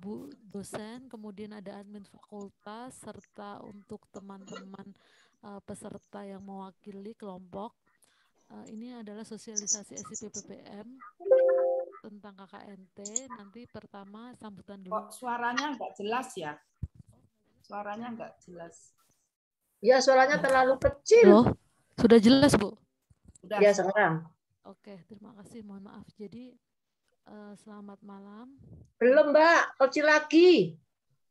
Ibu dosen, kemudian ada admin fakultas, serta untuk teman-teman peserta yang mewakili kelompok. Ini adalah sosialisasi SIP PPM tentang KKNT. Nanti pertama sambutan dulu. Kok suaranya nggak jelas ya? Suaranya nggak jelas. Ya, suaranya terlalu kecil. Loh, sudah jelas, Bu? Sudah. Ya, sekarang. Oke, terima kasih. Mohon maaf. Jadi, selamat malam. Belum, Mbak. Kecil lagi.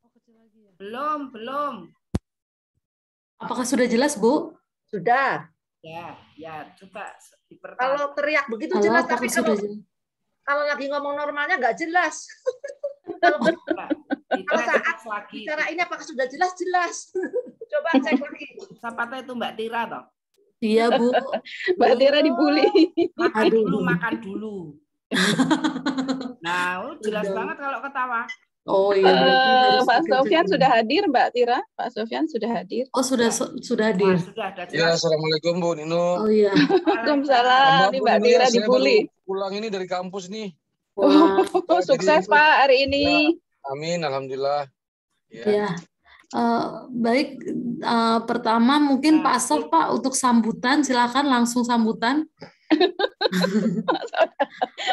Oh, kecil lagi ya? Belum. Apakah sudah jelas, Bu? Sudah. Ya, coba dipertahankan. Kalau teriak begitu Halo, jelas, apakah tapi sudah kalau jelas? kalau lagi ngomong normalnya nggak jelas. Kalau saat bicara ini apakah sudah jelas? Jelas. Coba cek lagi. Siapa tahu itu Mbak Tira toh? Iya, Bu. Mbak Tira dibully. Makan dulu. Nah, jelas banget kalau ketawa. Oh iya, berarti harus Pak Sofyan dikencengin. sudah hadir, Mbak Tira. Pak Sofyan sudah hadir. Oh, sudah hadir. Sudah Ya, jelas. assalamualaikum Bu Nino. Oh iya. Waalaikumsalam. Ini Mbak Tira dibully. Saya baru pulang ini dari kampus nih. Wah, sukses Pak hari ini. Ya, amin, alhamdulillah. Ya. Baik, pertama mungkin Pak Sof, Pak, untuk sambutan, silakan langsung sambutan.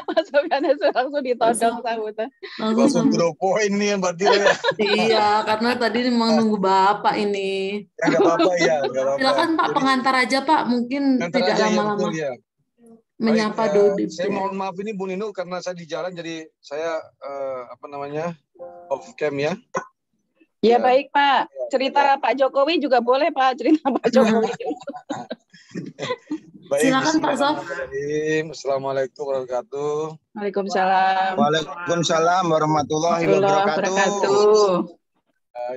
Pak Sofyan langsung ditodong sambutan. Langsung to the point nih Mbak Tira ya. Iya, karena tadi menunggu Bapak ini. Nggak apa-apa ya. Silakan Pak, pengantar aja Pak, mungkin tidak lama-lama. Ya. Menyapa Dodi. Saya mohon maaf ini Bu Nino karena saya di jalan jadi saya off cam ya. Ya baik Pak, cerita Pak Jokowi juga boleh Pak, cerita Pak Jokowi. Baik, silakan Pak Sof. Assalamualaikum warahmatullahi wabarakatuh. Waalaikumsalam. Waalaikumsalam warahmatullahi wabarakatuh.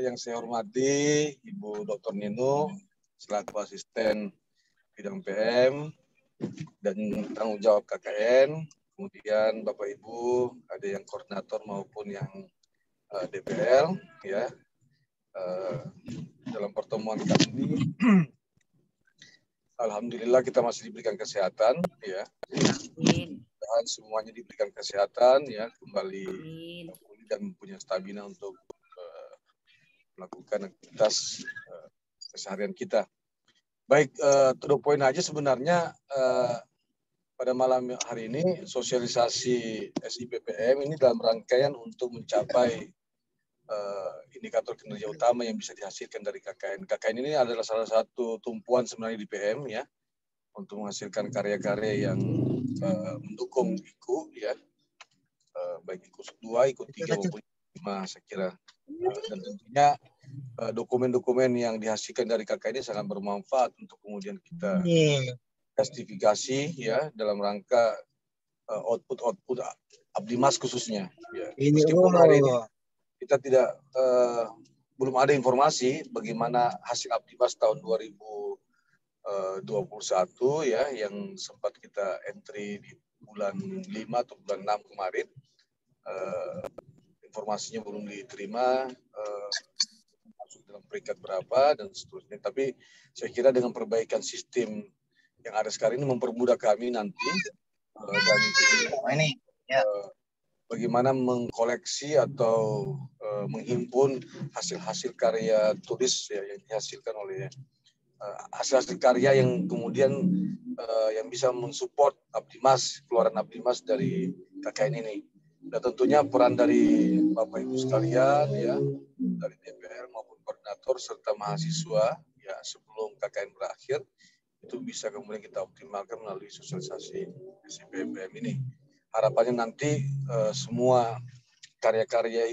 Yang saya hormati Ibu Dr. Nino selaku asisten bidang PM dan tanggung jawab KKN, kemudian Bapak Ibu ada yang koordinator maupun yang DPL ya. Dalam pertemuan kali ini alhamdulillah kita masih diberikan kesehatan ya. Dan semuanya diberikan kesehatan ya, kembali pulih dan punya stamina untuk melakukan aktivitas keseharian kita. Baik, to the point aja sebenarnya pada malam hari ini sosialisasi SIPPM ini dalam rangkaian untuk mencapai indikator kinerja utama yang bisa dihasilkan dari KKN. KKN ini adalah salah satu tumpuan sebenarnya di PM ya, untuk menghasilkan karya-karya yang mendukung IKU ya, baik IKU 2, IKU 3 maupun 5 saya kira. Dan tentunya dokumen-dokumen yang dihasilkan dari KKN ini sangat bermanfaat untuk kemudian kita justifikasi ya dalam rangka output Abdimas khususnya. Ya. Meskipun hari ini kita belum ada informasi bagaimana hasil Abdimas tahun 2021 ya, yang sempat kita entry di bulan 5 atau bulan 6 kemarin. Informasinya belum diterima masuk dalam peringkat berapa dan seterusnya. Tapi saya kira dengan perbaikan sistem yang ada sekarang ini mempermudah kami nanti dan ini bagaimana mengkoleksi atau menghimpun hasil-hasil karya tulis ya, yang dihasilkan oleh hasil-hasil karya yang kemudian yang bisa mensupport Abdimas, keluaran Abdimas dari KKN ini. Dan tentunya peran dari Bapak Ibu sekalian ya, dari DPR maupun koordinator serta mahasiswa ya, sebelum KKN berakhir itu bisa kemudian kita optimalkan melalui sosialisasi SIPPM ini. Harapannya nanti semua karya-karya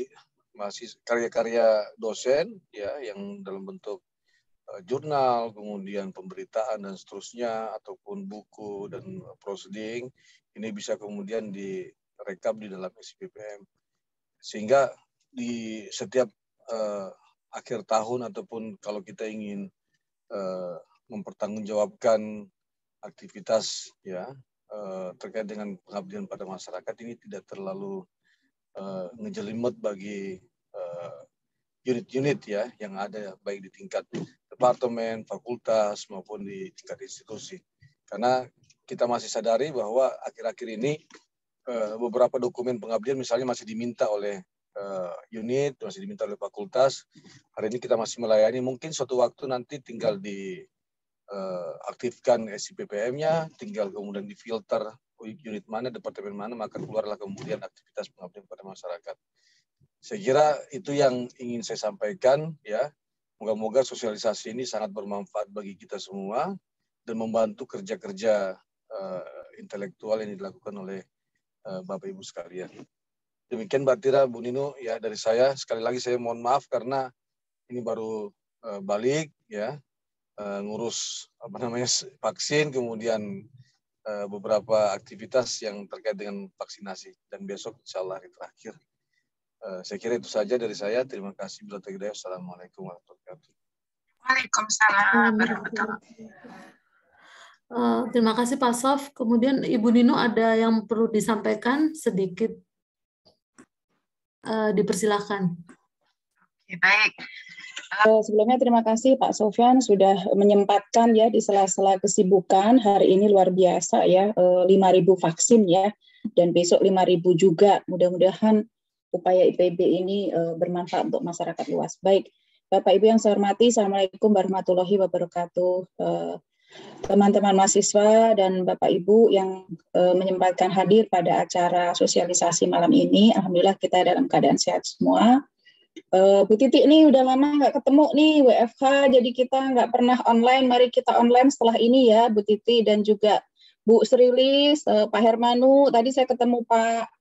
dosen ya yang dalam bentuk jurnal, kemudian pemberitaan dan seterusnya ataupun buku dan proceeding ini bisa kemudian direkap di dalam SIPPM, sehingga di setiap akhir tahun ataupun kalau kita ingin mempertanggungjawabkan aktivitas ya terkait dengan pengabdian pada masyarakat ini tidak terlalu ngejelimet bagi unit-unit ya yang ada baik di tingkat departemen, fakultas maupun di tingkat institusi. Karena kita masih sadari bahwa akhir-akhir ini beberapa dokumen pengabdian misalnya masih diminta oleh unit, masih diminta oleh fakultas. Hari ini kita masih melayani. Mungkin suatu waktu nanti tinggal diaktifkan SIPPM-nya, tinggal kemudian difilter unit mana, departemen mana, maka keluarlah kemudian aktivitas pengabdian pada masyarakat. Saya kira itu yang ingin saya sampaikan, ya. Moga-moga sosialisasi ini sangat bermanfaat bagi kita semua dan membantu kerja-kerja intelektual yang dilakukan oleh Bapak Ibu sekalian. Demikian Mbak Tira, Bu Nino, ya dari saya. Sekali lagi saya mohon maaf karena ini baru balik, ya, ngurus vaksin, kemudian beberapa aktivitas yang terkait dengan vaksinasi, dan besok insya Allah hari terakhir. Saya kira itu saja dari saya. Terima kasih. Assalamualaikum warahmatullahi wabarakatuh. Waalaikumsalam warahmatullahi wabarakatuh. Terima kasih Pak Sof. Kemudian Ibu Nino ada yang perlu disampaikan sedikit. Dipersilakan. Oke, baik. Sebelumnya terima kasih Pak Sofyan sudah menyempatkan ya di sela-sela kesibukan hari ini luar biasa ya, 5.000 vaksin ya, dan besok 5.000 juga. Mudah-mudahan upaya IPB ini bermanfaat untuk masyarakat luas. Baik, Bapak Ibu yang saya hormati, Assalamualaikum warahmatullahi wabarakatuh. Teman-teman mahasiswa dan Bapak Ibu yang menyempatkan hadir pada acara sosialisasi malam ini, alhamdulillah kita dalam keadaan sehat semua. Bu Titi ini udah lama nggak ketemu nih WFH, jadi kita nggak pernah online. Mari kita online setelah ini ya, Bu Titi dan juga Bu Srilis, Pak Hermanu. Tadi saya ketemu Pak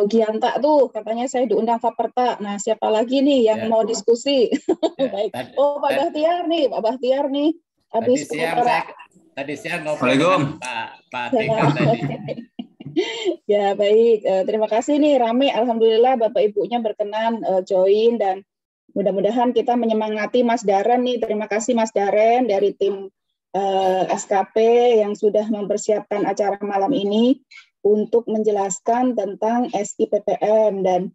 Gianta tuh, katanya saya diundang Faperta. Nah, siapa lagi nih yang mau diskusi? Baik. Oh, Pak Bahtiar nih. Habis tadi siang ngobrol dengan Pak Tika tadi. Ya baik, terima kasih nih rame. Alhamdulillah Bapak Ibunya berkenan join dan mudah-mudahan kita menyemangati Mas Daren nih. Terima kasih Mas Daren dari tim SKP yang sudah mempersiapkan acara malam ini untuk menjelaskan tentang SIPPM, dan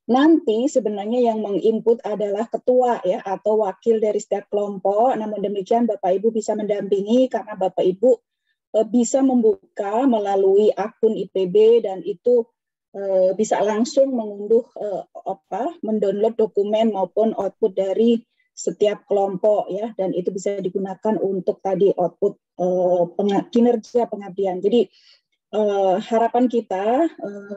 nanti sebenarnya yang menginput adalah ketua ya atau wakil dari setiap kelompok. Namun demikian Bapak Ibu bisa mendampingi karena Bapak Ibu bisa membuka melalui akun IPB dan itu bisa langsung mengunduh mendownload dokumen maupun output dari setiap kelompok ya, dan itu bisa digunakan untuk tadi output kinerja pengabdian. Jadi harapan kita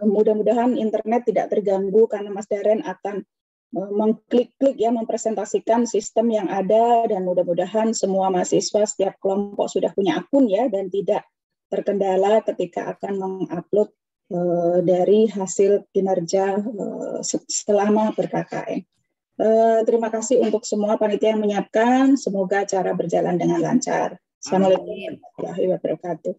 mudah-mudahan internet tidak terganggu karena Mas Daren akan mengklik-klik ya, mempresentasikan sistem yang ada, dan mudah-mudahan semua mahasiswa setiap kelompok sudah punya akun ya dan tidak terkendala ketika akan mengupload dari hasil kinerja selama ber-KKN. Terima kasih untuk semua panitia yang menyiapkan, semoga acara berjalan dengan lancar. Assalamualaikum warahmatullahi wabarakatuh.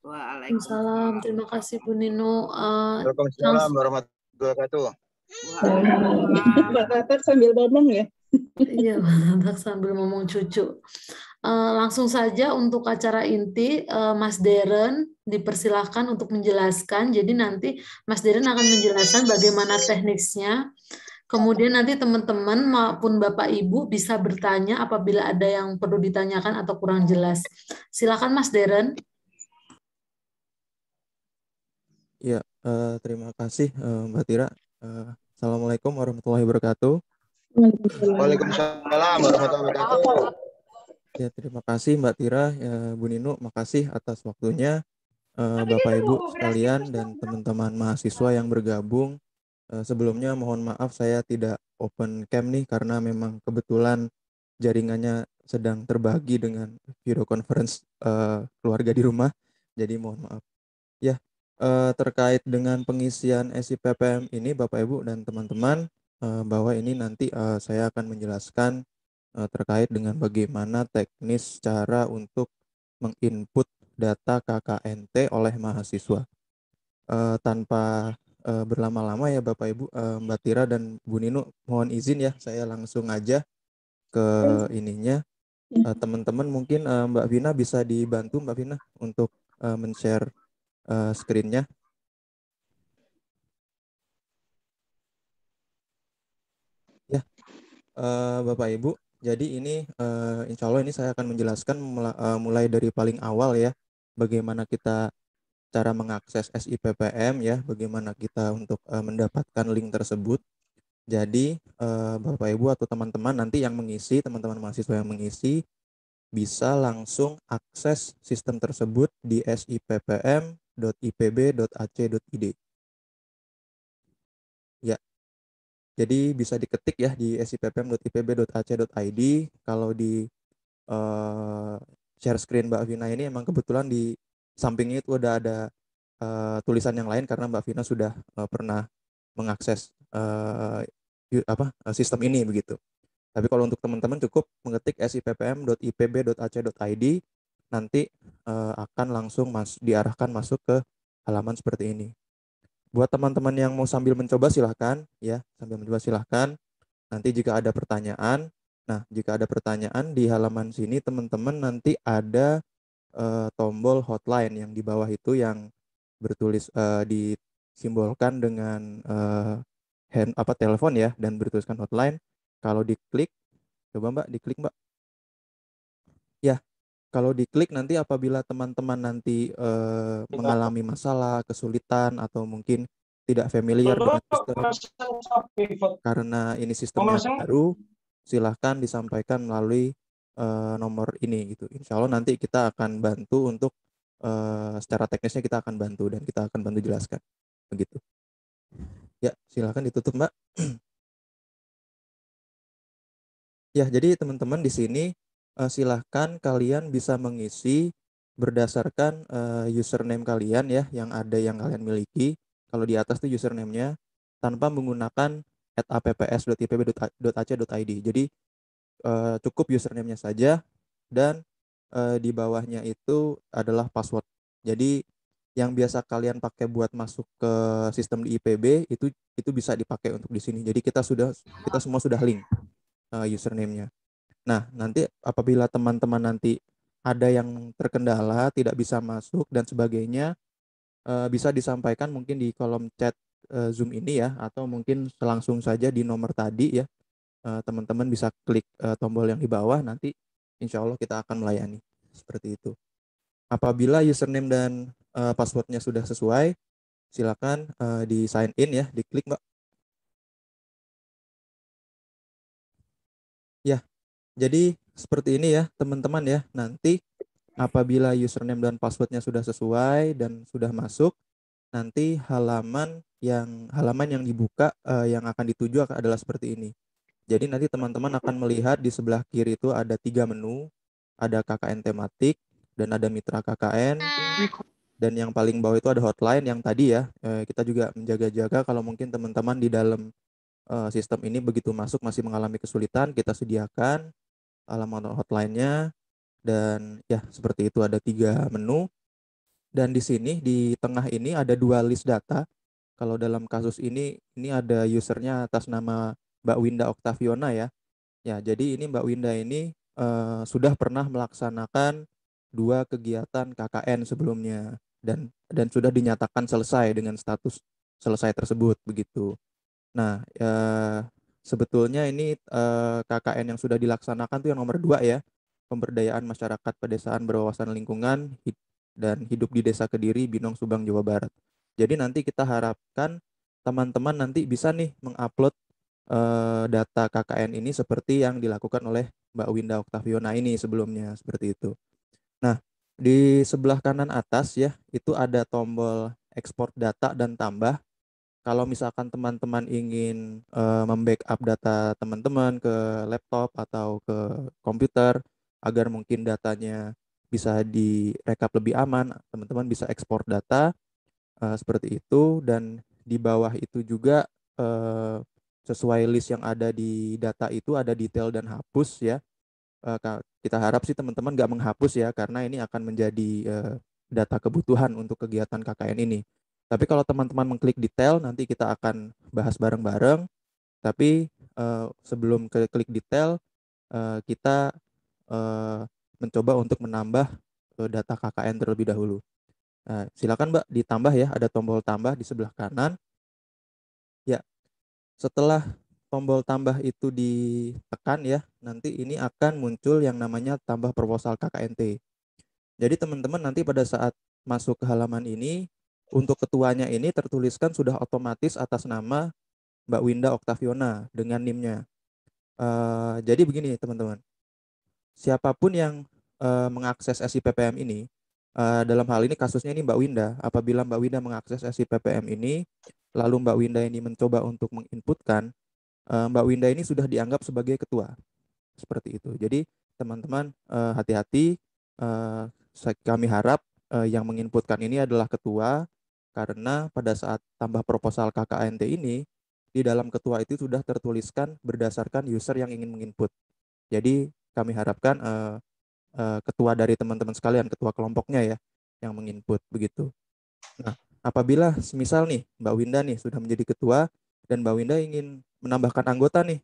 Waalaikumsalam. Terima kasih Bu Nino. Waalaikumsalam warahmatullahi wabarakatuh. Mbak Tatak sambil ngomong ya. Iya, Mbak sambil ngomong cucu. Langsung saja untuk acara inti, Mas Daren dipersilahkan untuk menjelaskan. Jadi nanti Mas Daren akan menjelaskan bagaimana teknisnya. Kemudian nanti teman-teman maupun Bapak Ibu bisa bertanya apabila ada yang perlu ditanyakan atau kurang jelas. Silakan Mas Daren. Ya, terima kasih Mbak Tira. Assalamualaikum warahmatullahi wabarakatuh. Waalaikumsalam warahmatullahi wabarakatuh. Ya, terima kasih Mbak Tira, ya, Bu Nino, makasih atas waktunya. Bapak Ibu sekalian dan teman-teman mahasiswa yang bergabung. Sebelumnya mohon maaf saya tidak open cam nih karena memang kebetulan jaringannya sedang terbagi dengan video conference keluarga di rumah. Jadi mohon maaf. Ya. Terkait dengan pengisian SIPPM ini Bapak Ibu dan teman-teman, bahwa ini nanti saya akan menjelaskan terkait dengan bagaimana teknis cara untuk menginput data KKNT oleh mahasiswa. Tanpa berlama-lama ya Bapak Ibu, Mbak Tira dan Bu Nino, mohon izin ya saya langsung aja ke ininya. Teman-teman mungkin Mbak Vina bisa dibantu Mbak Vina untuk men-share screen-nya. Ya, Bapak Ibu, jadi ini insya Allah ini saya akan menjelaskan mulai dari paling awal ya, bagaimana kita cara mengakses SIPPM ya, bagaimana kita untuk mendapatkan link tersebut. Jadi Bapak Ibu atau teman-teman nanti yang mengisi, teman-teman mahasiswa yang mengisi bisa langsung akses sistem tersebut di sippm.ipb.ac.id. Ya. Jadi bisa diketik ya di sippm.ipb.ac.id. Kalau di share screen Mbak Vina ini emang kebetulan di sampingnya itu ada tulisan yang lain karena Mbak Vina sudah pernah mengakses sistem ini begitu. Tapi kalau untuk teman-teman cukup mengetik sippm.ipb.ac.id, nanti akan langsung diarahkan masuk ke halaman seperti ini. Buat teman-teman yang mau sambil mencoba silahkan ya, sambil mencoba silahkan. Nanti jika ada pertanyaan, jika ada pertanyaan di halaman sini teman-teman nanti ada tombol hotline yang di bawah itu yang bertulis disimbolkan dengan telepon ya dan bertuliskan hotline. Kalau diklik, coba Mbak, diklik Mbak. Ya, kalau diklik nanti apabila teman-teman nanti mengalami masalah, kesulitan, atau mungkin tidak familiar dengan sistem, karena ini sistemnya baru, silahkan disampaikan melalui nomor ini gitu. Insya Allah nanti kita akan bantu untuk secara teknisnya kita akan bantu dan kita akan bantu jelaskan. Begitu. Ya, silahkan ditutup Mbak. Ya, jadi teman-teman di sini silahkan kalian bisa mengisi berdasarkan username kalian ya, yang kalian miliki. Kalau di atas itu username-nya tanpa menggunakan @apps.ipb.ac.id. Jadi cukup username-nya saja dan di bawahnya itu adalah password. Jadi yang biasa kalian pakai buat masuk ke sistem di IPB itu bisa dipakai untuk di sini. Jadi kita semua sudah link username-nya. Nah, nanti apabila teman-teman nanti ada yang terkendala, tidak bisa masuk dan sebagainya, bisa disampaikan mungkin di kolom chat Zoom ini ya, atau mungkin langsung saja di nomor tadi ya. Teman-teman bisa klik tombol yang di bawah, nanti insya Allah kita akan melayani. Seperti itu. Apabila username dan passwordnya sudah sesuai, silakan di sign in ya, diklik Mbak. Ya, jadi seperti ini ya teman-teman ya. Nanti apabila username dan passwordnya sudah sesuai dan sudah masuk, nanti halaman yang dibuka yang akan dituju adalah seperti ini. Jadi nanti teman-teman akan melihat di sebelah kiri itu ada 3 menu, ada KKN tematik dan ada mitra KKN. Dan yang paling bawah itu ada hotline yang tadi ya, kita juga menjaga-jaga kalau mungkin teman-teman di dalam sistem ini begitu masuk masih mengalami kesulitan, kita sediakan alamat hotline-nya. Dan ya seperti itu, ada 3 menu. Dan di sini di tengah ini ada 2 list data. Kalau dalam kasus ini ada usernya atas nama Mbak Winda Octaviona ya. Ya, jadi ini Mbak Winda ini sudah pernah melaksanakan 2 kegiatan KKN sebelumnya dan sudah dinyatakan selesai dengan status selesai tersebut begitu. Nah, sebetulnya ini KKN yang sudah dilaksanakan itu yang nomor 2 ya, pemberdayaan masyarakat pedesaan berwawasan lingkungan dan hidup di Desa Kediri, Binong, Subang, Jawa Barat. Jadi nanti kita harapkan teman-teman nanti bisa nih mengupload data KKN ini seperti yang dilakukan oleh Mbak Winda Octaviona ini sebelumnya, seperti itu. Nah, di sebelah kanan atas ya, itu ada tombol ekspor data dan tambah. Kalau misalkan teman-teman ingin membackup data teman-teman ke laptop atau ke komputer agar mungkin datanya bisa direkap lebih aman, teman-teman bisa ekspor data seperti itu. Dan di bawah itu juga sesuai list yang ada di data itu ada detail dan hapus ya. Kita harap sih teman-teman nggak menghapus ya, karena ini akan menjadi data kebutuhan untuk kegiatan KKN ini. Tapi kalau teman-teman mengklik detail, nanti kita akan bahas bareng-bareng. Tapi sebelum klik detail, kita mencoba untuk menambah data KKN terlebih dahulu. Silakan Mbak ditambah ya, ada tombol tambah di sebelah kanan. Ya, setelah tombol tambah itu ditekan ya, nanti ini akan muncul yang namanya tambah proposal KKNT. Jadi teman-teman nanti pada saat masuk ke halaman ini, untuk ketuanya ini tertuliskan sudah otomatis atas nama Mbak Winda Oktaviona dengan NIM-nya. Jadi begini teman-teman, siapapun yang mengakses SIPPM ini, dalam hal ini kasusnya ini Mbak Winda, apabila Mbak Winda mengakses SIPPM ini, lalu Mbak Winda ini mencoba untuk menginputkan, Mbak Winda ini sudah dianggap sebagai ketua. Seperti itu. Jadi teman-teman hati-hati, kami harap yang menginputkan ini adalah ketua, karena pada saat tambah proposal KKNT ini, di dalam ketua itu sudah tertuliskan berdasarkan user yang ingin menginput. Jadi kami harapkan ketua dari teman-teman sekalian, ketua kelompoknya ya, yang menginput begitu. Nah, apabila semisal nih Mbak Winda nih sudah menjadi ketua dan Mbak Winda ingin menambahkan anggota nih,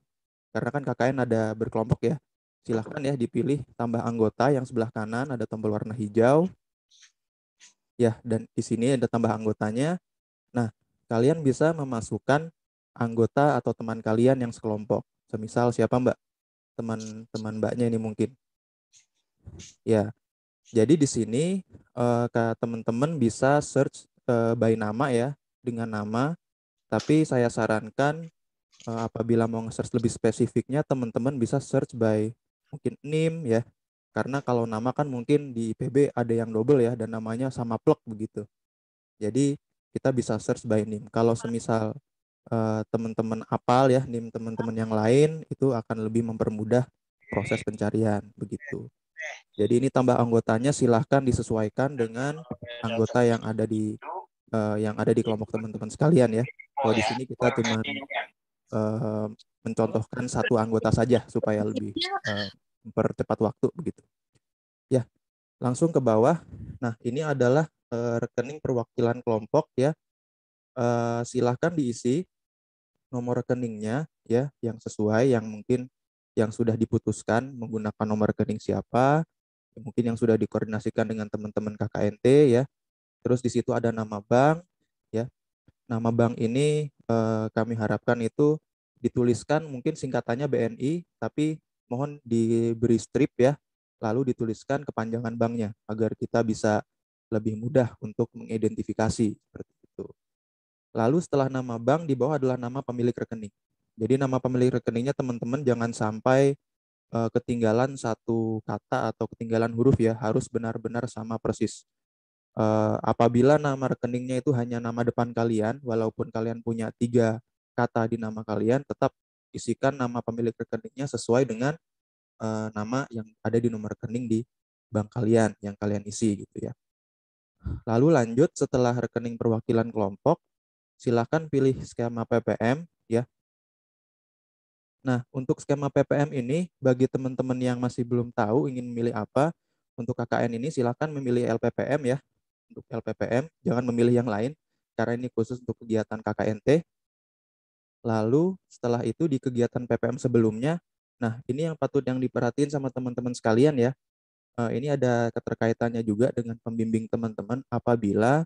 karena kan KKN ada berkelompok ya, silahkan ya dipilih tambah anggota, yang sebelah kanan ada tombol warna hijau. Ya, dan di sini ada tambah anggotanya. Nah, kalian bisa memasukkan anggota atau teman kalian yang sekelompok. Semisal siapa Mbak? Teman-teman Mbaknya ini mungkin. Ya, jadi di sini teman-teman bisa search by nama ya, dengan nama. Tapi saya sarankan apabila mau nge-search lebih spesifiknya, teman-teman bisa search by mungkin NIM ya. Karena kalau nama kan mungkin di IPB ada yang double ya, dan namanya sama plek begitu. Jadi kita bisa search by NIM. Kalau semisal teman-teman apal ya NIM teman-teman yang lain, itu akan lebih mempermudah proses pencarian begitu. Jadi ini tambah anggotanya silahkan disesuaikan dengan anggota yang ada di kelompok teman-teman sekalian ya. Kalau di sini kita cuma mencontohkan satu anggota saja supaya lebih mempercepat waktu begitu. Ya, langsung ke bawah. Nah, ini adalah rekening perwakilan kelompok ya. Silahkan diisi nomor rekeningnya ya, yang sesuai, yang mungkin yang sudah diputuskan menggunakan nomor rekening siapa, mungkin yang sudah dikoordinasikan dengan teman-teman KKNT ya. Terus di situ ada nama bank ya. Nama bank ini kami harapkan itu dituliskan mungkin singkatannya BNI, tapi mohon diberi strip ya, lalu dituliskan kepanjangan banknya agar kita bisa lebih mudah untuk mengidentifikasi seperti itu. Lalu setelah nama bank, di bawah adalah nama pemilik rekening. Jadi nama pemilik rekeningnya teman-teman jangan sampai ketinggalan satu kata atau ketinggalan huruf ya, harus benar-benar sama persis. Apabila nama rekeningnya itu hanya nama depan kalian, walaupun kalian punya 3 kata di nama kalian, tetap isikan nama pemilik rekeningnya sesuai dengan nama yang ada di nomor rekening di bank kalian yang kalian isi gitu ya. Lalu lanjut, setelah rekening perwakilan kelompok, silakan pilih skema PPM ya. Nah, untuk skema PPM ini bagi teman-teman yang masih belum tahu ingin memilih apa, untuk KKN ini silakan memilih LPPM ya. Untuk LPPM, jangan memilih yang lain karena ini khusus untuk kegiatan KKNT. Lalu setelah itu di kegiatan PPM sebelumnya, nah ini yang patut yang diperhatiin sama teman-teman sekalian ya. Ini ada keterkaitannya juga dengan pembimbing teman-teman apabila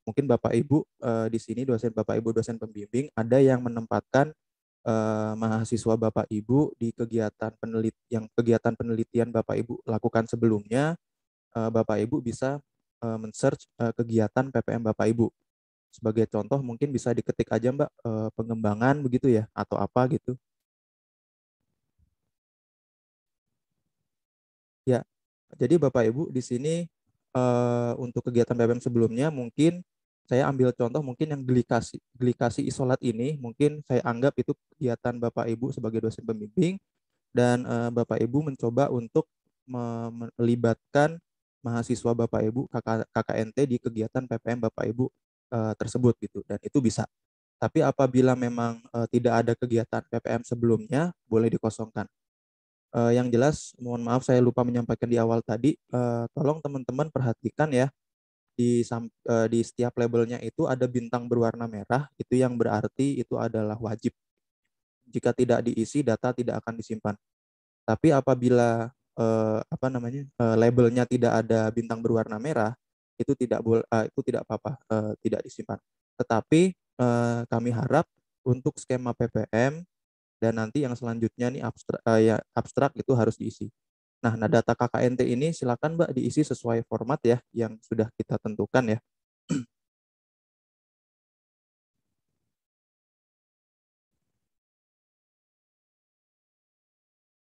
mungkin Bapak Ibu di sini dosen Bapak Ibu dosen pembimbing ada yang menempatkan mahasiswa Bapak Ibu di kegiatan penelitian Bapak Ibu lakukan sebelumnya, Bapak Ibu bisa men-search kegiatan PPM Bapak Ibu. Sebagai contoh mungkin bisa diketik aja Mbak pengembangan begitu ya atau apa gitu. Ya, jadi Bapak Ibu di sini untuk kegiatan PPM sebelumnya mungkin saya ambil contoh mungkin yang glikasi isolat ini mungkin saya anggap itu kegiatan Bapak Ibu sebagai dosen pembimbing dan Bapak Ibu mencoba untuk melibatkan mahasiswa Bapak Ibu KKNT di kegiatan PPM Bapak Ibu tersebut gitu, dan itu bisa. Tapi apabila memang tidak ada kegiatan PPM sebelumnya, boleh dikosongkan. Yang jelas, mohon maaf saya lupa menyampaikan di awal tadi, tolong teman-teman perhatikan ya, di setiap labelnya itu ada bintang berwarna merah, itu yang berarti itu adalah wajib. Jika tidak diisi, data tidak akan disimpan. Tapi apabila labelnya tidak ada bintang berwarna merah, itu tidak apa-apa, tidak disimpan. Tetapi kami harap untuk skema PPM dan nanti yang selanjutnya nih abstrak itu harus diisi. Nah, data KKNT ini silakan Mbak diisi sesuai format ya yang sudah kita tentukan ya.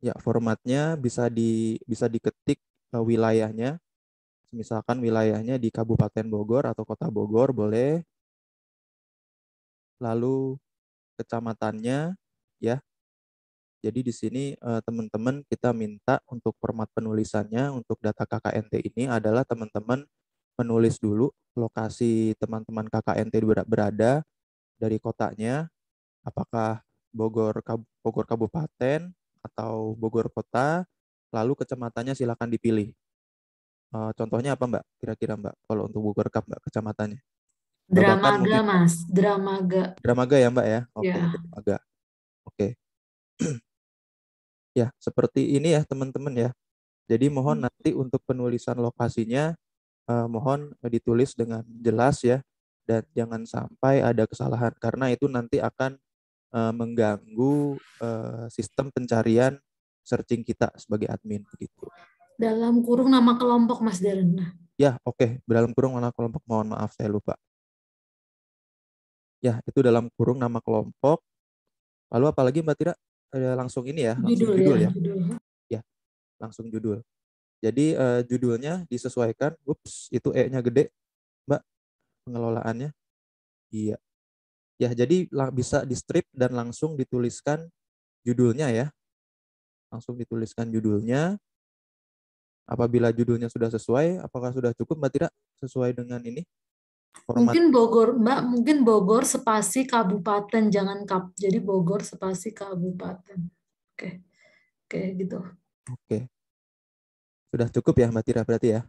Ya, formatnya bisa diketik wilayahnya. Misalkan wilayahnya di Kabupaten Bogor atau Kota Bogor boleh. Lalu kecamatannya ya. Jadi di sini teman-teman kita minta untuk format penulisannya untuk data KKNT ini adalah teman-teman menulis dulu lokasi teman-teman KKNT berada dari kotanya, apakah Bogor Kabupaten atau Bogor Kota, lalu kecamatannya silakan dipilih. Contohnya apa Mbak? Kira-kira Mbak, kalau untuk Bogor Kap Mbak, kecamatannya? Dramaga mungkin, Mas, Dramaga. Dramaga ya Mbak ya? Oke, Ya. Dramaga. Oke. Ya, seperti ini ya teman-teman ya. Jadi mohon nanti untuk penulisan lokasinya, mohon ditulis dengan jelas ya. Dan jangan sampai ada kesalahan, karena itu nanti akan mengganggu sistem pencarian searching kita sebagai admin begitu. Dalam kurung nama kelompok Mas Darren. Ya, oke. Dalam kurung nama kelompok, mohon maaf saya lupa. Ya, itu dalam kurung nama kelompok. Lalu apalagi Mbak Tira? Langsung ini ya, langsung judul ya. Ya, langsung judul. Jadi judulnya disesuaikan. Ups, itu E-nya gede, Mbak, pengelolaannya. Iya. Ya, jadi bisa di strip dan langsung dituliskan judulnya ya. Langsung dituliskan judulnya. Apabila judulnya sudah sesuai, apakah sudah cukup Mbak Tira sesuai dengan ini? Format. Mungkin Bogor, Mbak, mungkin Bogor spasi kabupaten, jangan kap. Jadi Bogor spasi kabupaten. Oke. Oke, gitu. Oke. Sudah cukup ya Mbak Tira berarti ya?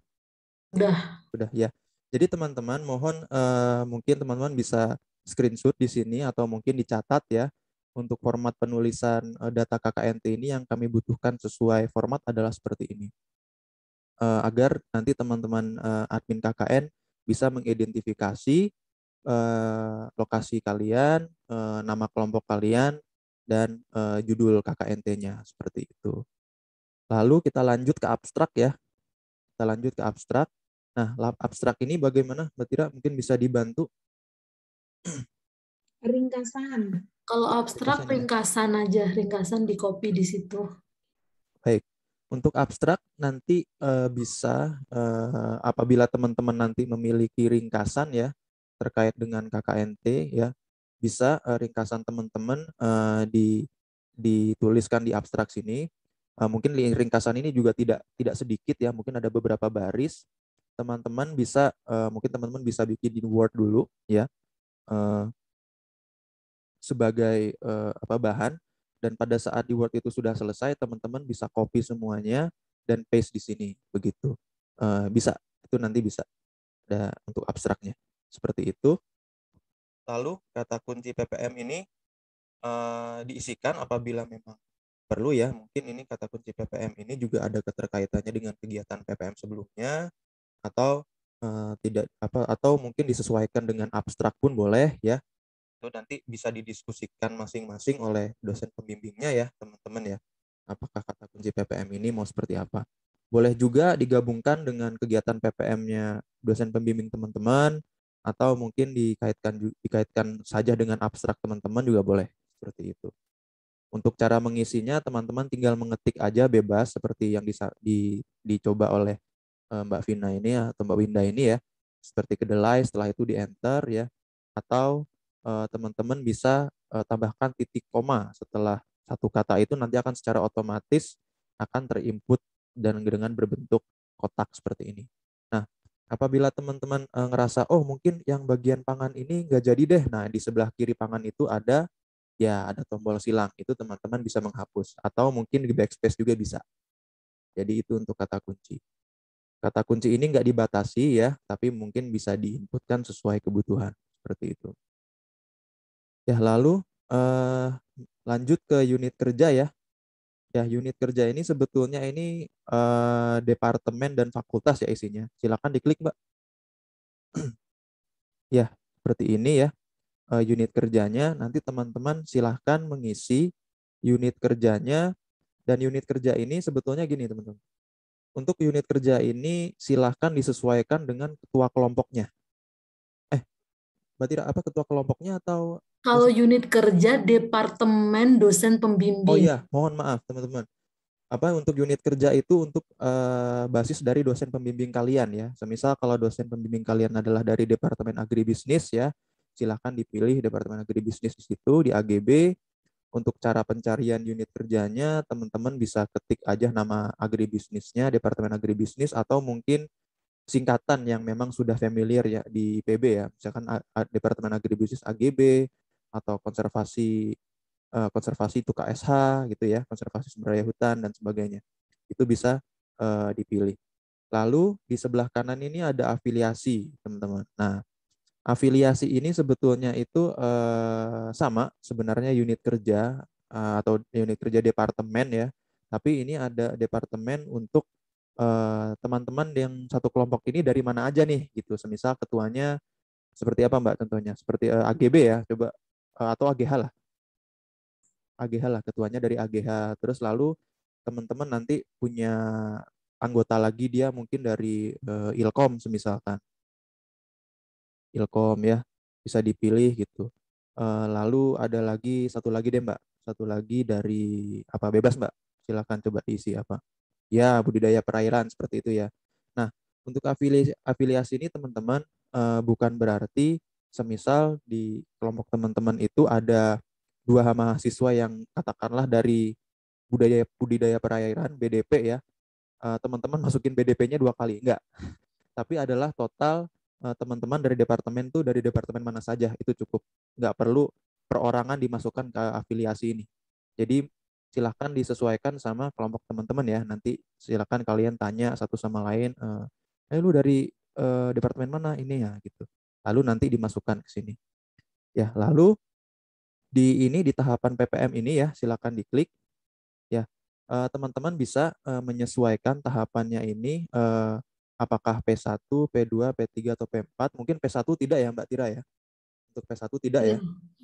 Sudah ya. Jadi teman-teman mohon mungkin teman-teman bisa screenshot di sini atau mungkin dicatat ya. Untuk format penulisan data KKNT ini yang kami butuhkan sesuai format adalah seperti ini. Agar nanti teman-teman admin KKN bisa mengidentifikasi lokasi kalian, nama kelompok kalian, dan judul KKNT-nya seperti itu. Lalu kita lanjut ke abstrak ya. Kita lanjut ke abstrak. Nah, abstrak ini bagaimana Mbak Tira? Mungkin bisa dibantu? Ringkasan. Kalau abstrak ringkasan aja, ringkasan di copy di situ. Baik. Untuk abstrak nanti bisa apabila teman-teman nanti memiliki ringkasan ya terkait dengan KKNT ya, bisa ringkasan teman-teman dituliskan di abstrak sini. Mungkin ringkasan ini juga tidak sedikit ya, mungkin ada beberapa baris. Teman-teman bisa mungkin teman-teman bisa bikin di Word dulu ya sebagai bahan, dan pada saat di Word itu sudah selesai, teman-teman bisa copy semuanya dan paste di sini begitu. Bisa, itu nanti bisa ada untuk abstraknya seperti itu. Lalu kata kunci PPM ini diisikan apabila memang perlu ya. Mungkin ini kata kunci PPM ini juga ada keterkaitannya dengan kegiatan PPM sebelumnya, atau tidak atau mungkin disesuaikan dengan abstrak pun boleh ya. Itu nanti bisa didiskusikan masing-masing oleh dosen pembimbingnya ya teman-teman ya. Apakah kata kunci PPM ini mau seperti apa? Boleh juga digabungkan dengan kegiatan PPM-nya dosen pembimbing teman-teman, atau mungkin dikaitkan saja dengan abstrak teman-teman juga boleh seperti itu. Untuk cara mengisinya teman-teman tinggal mengetik aja bebas seperti yang dicoba oleh Mbak Vina ini atau Mbak Winda ini ya, seperti kedelai, setelah itu di enter ya, atau teman-teman bisa tambahkan titik koma setelah satu kata itu, nanti akan secara otomatis akan terinput dan dengan berbentuk kotak seperti ini. Nah, apabila teman-teman ngerasa oh mungkin yang bagian pangan ini nggak jadi deh, nah di sebelah kiri pangan itu ada tombol silang, itu teman-teman bisa menghapus atau mungkin di backspace juga bisa. Jadi itu untuk kata kunci. Kata kunci ini nggak dibatasi ya, tapi mungkin bisa diinputkan sesuai kebutuhan seperti itu. Ya, lalu lanjut ke unit kerja ya. Ya, unit kerja ini sebetulnya ini departemen dan fakultas ya isinya. Silakan diklik, Mbak. Ya, seperti ini ya. Unit kerjanya, nanti teman-teman silahkan mengisi unit kerjanya Dan unit kerja ini sebetulnya gini teman-teman. Untuk unit kerja ini silahkan disesuaikan dengan ketua kelompoknya. Mbak Tira, apa ketua kelompoknya atau? Kalau unit kerja departemen dosen Oh pembimbing. iya, mohon maaf teman-teman. Apa untuk unit kerja itu untuk basis dari dosen pembimbing kalian ya. Semisal kalau dosen pembimbing kalian adalah dari Departemen Agribisnis ya, silahkan dipilih Departemen Agribisnis di situ di AGB. Untuk cara pencarian unit kerjanya, teman-teman bisa ketik aja nama agribisnisnya, Departemen Agribisnis, atau mungkin singkatan yang memang sudah familiar ya di PB ya, misalkan Departemen Agribisnis AGB, atau konservasi itu KSH gitu ya, konservasi sumber daya hutan dan sebagainya. Itu bisa dipilih. Lalu di sebelah kanan ini ada afiliasi, teman-teman. Nah, afiliasi ini sebetulnya itu sama sebenarnya unit kerja atau unit kerja departemen ya, tapi ini ada departemen untuk teman-teman yang satu kelompok ini dari mana aja nih gitu. Semisal ketuanya seperti apa Mbak tentunya? Seperti AGB ya, coba atau AGH lah. AGH lah, ketuanya dari AGH. Terus lalu teman-teman nanti punya anggota lagi, dia mungkin dari Ilkom semisalkan. Ilkom ya, bisa dipilih gitu. Lalu ada lagi satu lagi deh Mbak, satu lagi dari apa, bebas Mbak, silakan coba diisi apa. Ya, budidaya perairan seperti itu ya. Nah, untuk afiliasi ini teman-teman bukan berarti semisal di kelompok teman-teman itu ada 2 mahasiswa yang katakanlah dari budidaya perairan BDP ya, teman-teman masukin BDP-nya 2 kali, enggak. Tapi adalah total teman-teman dari departemen tuh dari departemen mana saja, itu cukup. Nggak perlu perorangan dimasukkan ke afiliasi ini. Jadi silahkan disesuaikan sama kelompok teman-teman ya. Nanti silahkan kalian tanya satu sama lain, lu dari departemen mana ini ya gitu. Lalu nanti dimasukkan ke sini. Ya, lalu di tahapan PPM ini ya, silahkan diklik ya. Teman-teman bisa menyesuaikan tahapannya ini apakah P1, P2, P3 atau P4. Mungkin P1 tidak ya Mbak Tira ya. Untuk P1 tidak ya.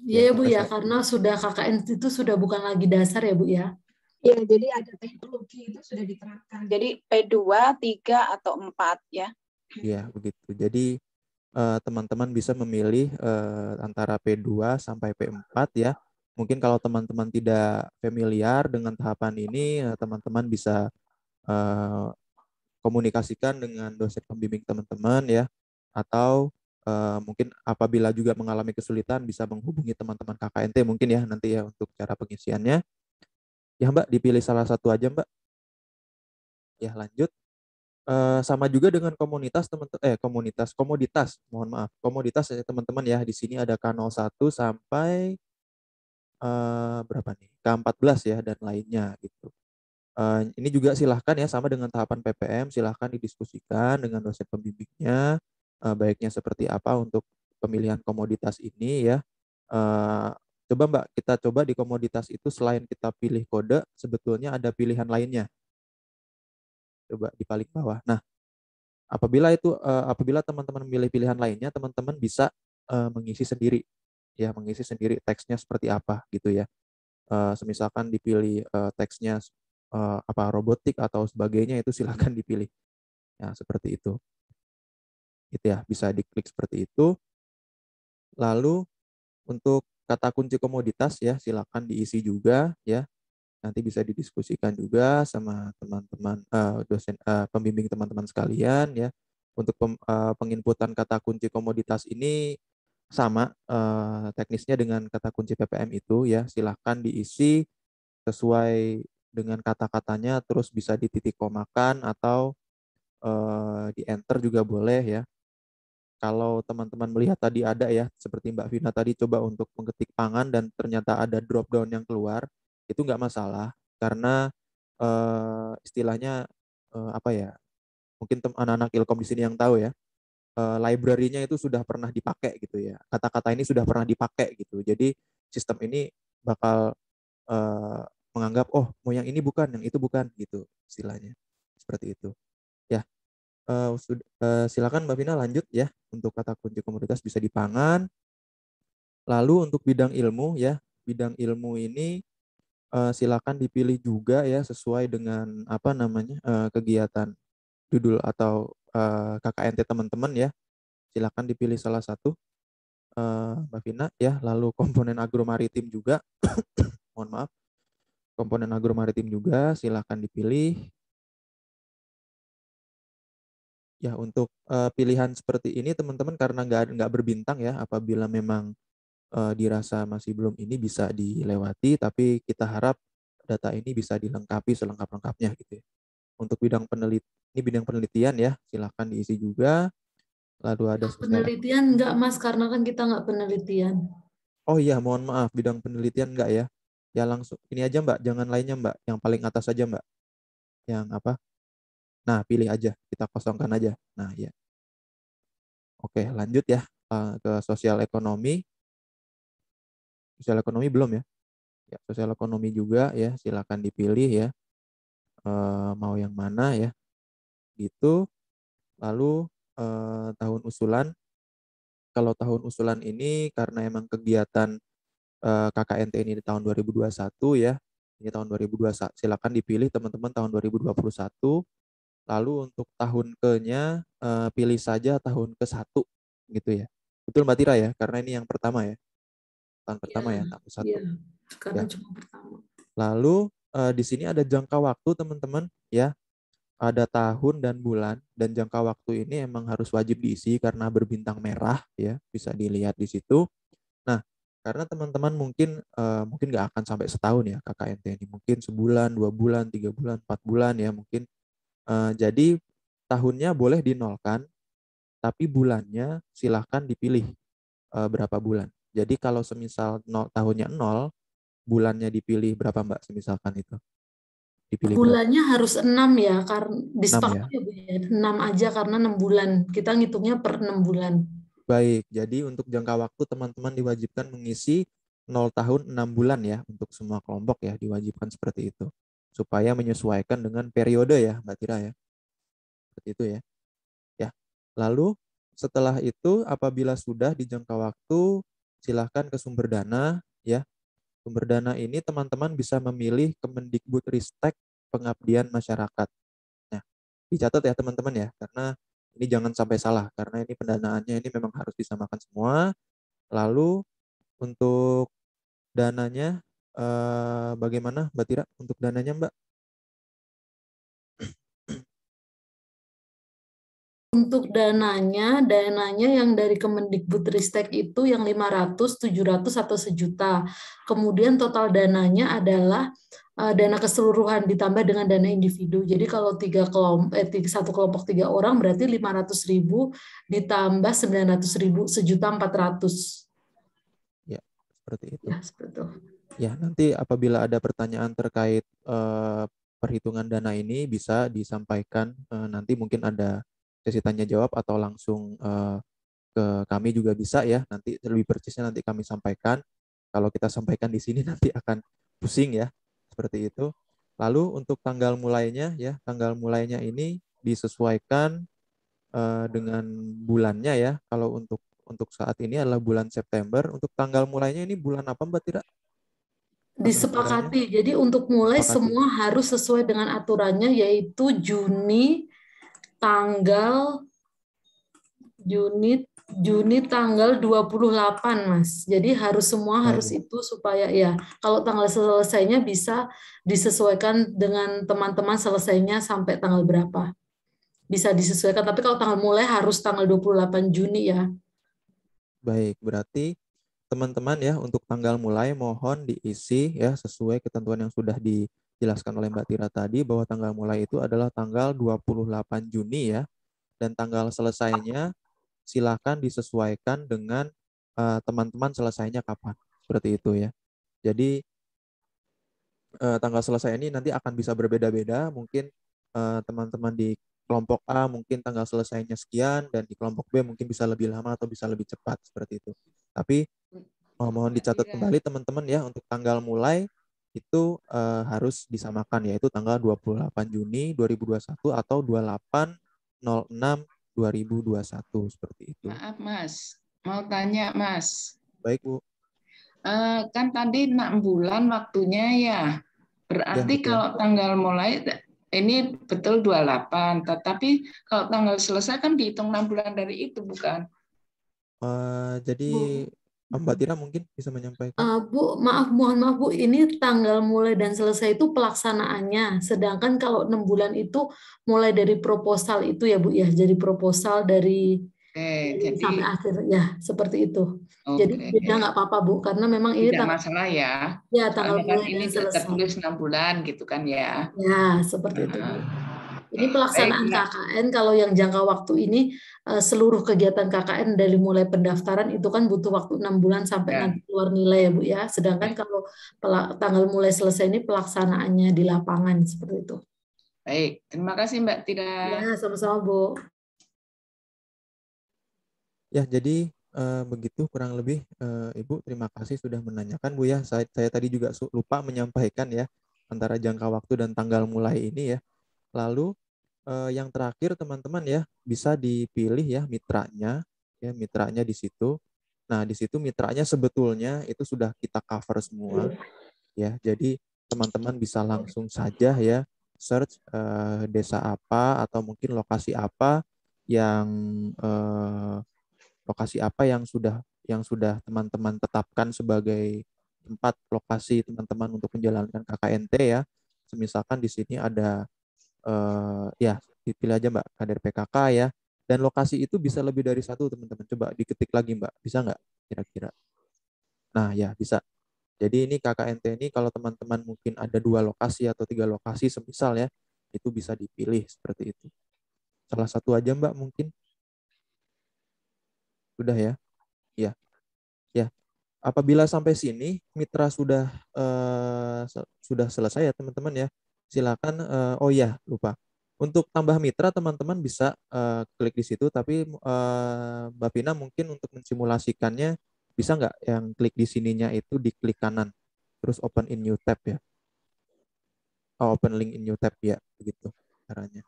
Iya ya, Bu ya, karena sudah KKN itu sudah bukan lagi dasar ya Bu ya. Ya, jadi ada teknologi itu sudah diterapkan. Jadi P2, 3 atau 4 ya. Iya, begitu. Jadi teman-teman bisa memilih antara P2 sampai P4 ya. Mungkin kalau teman-teman tidak familiar dengan tahapan ini, teman-teman bisa komunikasikan dengan dosen pembimbing teman-teman ya, atau mungkin apabila juga mengalami kesulitan bisa menghubungi teman-teman KKNT mungkin ya nanti ya untuk cara pengisiannya. Ya Mbak, dipilih salah satu aja Mbak. Ya lanjut. Sama juga dengan komunitas komoditas, mohon maaf, komoditas ya teman-teman ya. Di sini ada K01 sampai berapa nih? K14 ya dan lainnya gitu. Ini juga silahkan ya, sama dengan tahapan PPM, silahkan didiskusikan dengan dosen pembimbingnya, baiknya seperti apa untuk pemilihan komoditas ini ya. Coba Mbak, kita coba di komoditas itu selain kita pilih kode, sebetulnya ada pilihan lainnya. Coba di paling bawah. Nah, apabila teman-teman memilih pilihan lainnya, teman-teman bisa mengisi sendiri ya, mengisi sendiri teksnya seperti apa gitu ya. Semisalkan dipilih teksnya apa robotik atau sebagainya, itu silakan dipilih. Ya, seperti itu. Gitu ya, bisa diklik seperti itu. Lalu untuk kata kunci komoditas ya, silakan diisi juga ya. Nanti bisa didiskusikan juga sama teman-teman dosen pembimbing teman-teman sekalian ya. Untuk penginputan kata kunci komoditas ini sama teknisnya dengan kata kunci PPM itu ya. Silakan diisi sesuai dengan kata-katanya, terus bisa dititik komakan atau di enter juga boleh ya. Kalau teman-teman melihat tadi ada ya, seperti Mbak Vina tadi coba untuk mengetik pangan dan ternyata ada drop down yang keluar, itu nggak masalah karena istilahnya apa ya? Mungkin anak-anak Ilkom di sini yang tahu ya, library-nya itu sudah pernah dipakai gitu ya. Kata-kata ini sudah pernah dipakai gitu. Jadi sistem ini bakal menganggap oh mau yang ini bukan, yang itu bukan gitu istilahnya. Seperti itu. Ya. Silakan Mbak Vina lanjut ya, untuk kata kunci komoditas bisa di pangan. Lalu untuk bidang ilmu ya, bidang ilmu ini silakan dipilih juga ya sesuai dengan apa namanya kegiatan judul atau KKNT teman-teman ya. Silakan dipilih salah satu Mbak Vina ya. Lalu komponen agromaritim juga, mohon maaf, komponen agromaritim juga silakan dipilih. Ya untuk pilihan seperti ini teman-teman karena nggak berbintang ya, apabila memang dirasa masih belum ini bisa dilewati, tapi kita harap data ini bisa dilengkapi selengkap-lengkapnya gitu ya. Untuk bidang penelitian ya, silakan diisi juga. Lalu ada penelitian enggak Mas, karena kan kita enggak penelitian. Oh iya, mohon maaf, bidang penelitian enggak ya? Ya langsung ini aja Mbak, jangan lainnya Mbak, yang paling atas aja Mbak. Yang apa? Nah, pilih aja, kita kosongkan aja. Nah, ya. Oke, lanjut ya ke sosial ekonomi. Sosial ekonomi belum ya? Ya, sosial ekonomi juga ya, silakan dipilih ya. Mau yang mana ya? Gitu. Lalu tahun usulan. Kalau tahun usulan ini karena emang kegiatan KKNT ini di tahun 2021 ya. Ini tahun 2021. Silakan dipilih teman-teman tahun 2021. Lalu untuk tahun ke-nya pilih saja tahun ke-1 gitu ya. Betul Mbak Tira ya? Karena ini yang pertama ya. Tahun pertama ya, tahun ke-1. Iya, karena ya. cuma pertama. Lalu di sini ada jangka waktu teman-teman ya. Ada tahun dan bulan, dan jangka waktu ini emang harus wajib diisi karena berbintang merah ya, bisa dilihat di situ. Nah, karena teman-teman mungkin nggak akan sampai setahun ya KKNT ini, mungkin sebulan, 2 bulan, 3 bulan, 4 bulan ya mungkin. Jadi tahunnya boleh dinolkan, tapi bulannya silahkan dipilih berapa bulan. Jadi kalau semisal tahunnya 0, bulannya dipilih berapa Mbak semisalkan itu? Dipilih bulannya berapa? Harus 6 ya, karena disepakati ya? 6 aja karena 6 bulan. Kita ngitungnya per 6 bulan. Baik, jadi untuk jangka waktu teman-teman diwajibkan mengisi 0 tahun 6 bulan ya untuk semua kelompok ya, diwajibkan seperti itu. Supaya menyesuaikan dengan periode ya Mbak Tira ya. Seperti itu ya. Ya. Lalu setelah itu apabila sudah di jangka waktu silahkan ke sumber dana ya. Sumber dana ini teman-teman bisa memilih Kemendikbudristek Pengabdian Masyarakat. Nah, dicatat ya teman-teman ya, karena ini jangan sampai salah, karena ini pendanaannya ini memang harus disamakan semua. Lalu untuk dananya, bagaimana Mbak Tira untuk dananya Mbak? Untuk dananya yang dari Kemendikbudristek itu yang 500, 700 atau 1 juta. Kemudian total dananya adalah dana keseluruhan ditambah dengan dana individu. Jadi kalau satu kelompok 3 orang berarti 500.000 ditambah 900.000, 1.400.000. Ya, seperti itu. Ya, seperti itu. Ya, nanti apabila ada pertanyaan terkait perhitungan dana ini bisa disampaikan nanti mungkin ada sesi tanya jawab atau langsung ke kami juga bisa ya. Nanti lebih persisnya nanti kami sampaikan. Kalau kita sampaikan di sini nanti akan pusing ya. Seperti itu. Lalu untuk tanggal mulainya ya, tanggal mulainya ini disesuaikan dengan bulannya ya. Kalau untuk saat ini adalah bulan September. Untuk tanggal mulainya ini bulan apa Mbak Tira? Disepakati. Jadi untuk mulai semua harus sesuai dengan aturannya, yaitu Juni tanggal 28, Mas. Jadi harus semua harus itu supaya ya kalau tanggal selesainya bisa disesuaikan dengan teman-teman selesainya sampai tanggal berapa. Bisa disesuaikan, tapi kalau tanggal mulai harus tanggal 28 Juni ya. Baik, berarti teman-teman ya untuk tanggal mulai mohon diisi ya sesuai ketentuan yang sudah dijelaskan oleh Mbak Tira tadi bahwa tanggal mulai itu adalah tanggal 28 Juni ya. Dan tanggal selesainya silakan disesuaikan dengan teman-teman selesainya kapan. Seperti itu ya. Jadi tanggal selesai ini nanti akan bisa berbeda-beda. Mungkin teman-teman di kelompok A mungkin tanggal selesainya sekian, dan di kelompok B mungkin bisa lebih lama atau bisa lebih cepat. Seperti itu. Tapi mohon dicatat kembali teman-teman ya, untuk tanggal mulai itu harus disamakan, yaitu tanggal 28 Juni 2021 atau 28/06/2021 seperti itu. Maaf Mas, mau tanya Mas. Baik Bu. Kan tadi 6 bulan waktunya ya. Berarti kalau tanggal mulai ini betul 28, tetapi kalau tanggal selesai kan dihitung 6 bulan dari itu, bukan? Jadi Mbak Tira mungkin bisa menyampaikan. Bu, mohon maaf Bu, ini tanggal mulai dan selesai itu pelaksanaannya. Sedangkan kalau 6 bulan itu mulai dari proposal itu ya Bu ya, jadi proposal dari sampai akhir ya, seperti itu. Jadi beda nggak apa-apa Bu, karena memang ini tidak masalah ya. Ya, tanggal kan mulai ini dan selesai. tertulis 6 bulan gitu kan ya. Ya, seperti itu. Ini pelaksanaan KKN, kalau yang jangka waktu ini seluruh kegiatan KKN dari mulai pendaftaran itu kan butuh waktu 6 bulan sampai nanti keluar nilai ya Bu ya. Sedangkan kalau tanggal mulai selesai ini pelaksanaannya di lapangan seperti itu. Baik, terima kasih Mbak Tira. Ya, sama-sama Bu. Ya, jadi begitu kurang lebih Ibu, terima kasih sudah menanyakan Bu ya. Saya tadi juga lupa menyampaikan ya antara jangka waktu dan tanggal mulai ini ya. Lalu yang terakhir teman-teman ya, bisa dipilih ya mitranya di situ. Nah, di situ mitranya sebetulnya itu sudah kita cover semua ya. Jadi teman-teman bisa langsung saja ya search desa apa atau mungkin lokasi apa yang sudah teman-teman tetapkan sebagai tempat lokasi teman-teman untuk menjalankan KKNT ya. Misalkan di sini ada ya dipilih aja Mbak kader PKK ya, dan lokasi itu bisa lebih dari satu teman-teman. Coba diketik lagi Mbak, bisa nggak kira-kira? Nah ya bisa. Jadi ini KKNT ini kalau teman-teman mungkin ada 2 lokasi atau 3 lokasi semisal ya, itu bisa dipilih seperti itu. Salah satu aja Mbak mungkin. Sudah ya? Ya. Ya. Apabila sampai sini mitra sudah selesai ya teman-teman ya. Silakan oh ya, lupa. Untuk tambah mitra teman-teman bisa klik di situ, tapi Mbak Vina mungkin untuk mensimulasikannya bisa nggak yang klik di sininya itu diklik kanan terus open in new tab ya. Open link in new tab ya, begitu caranya.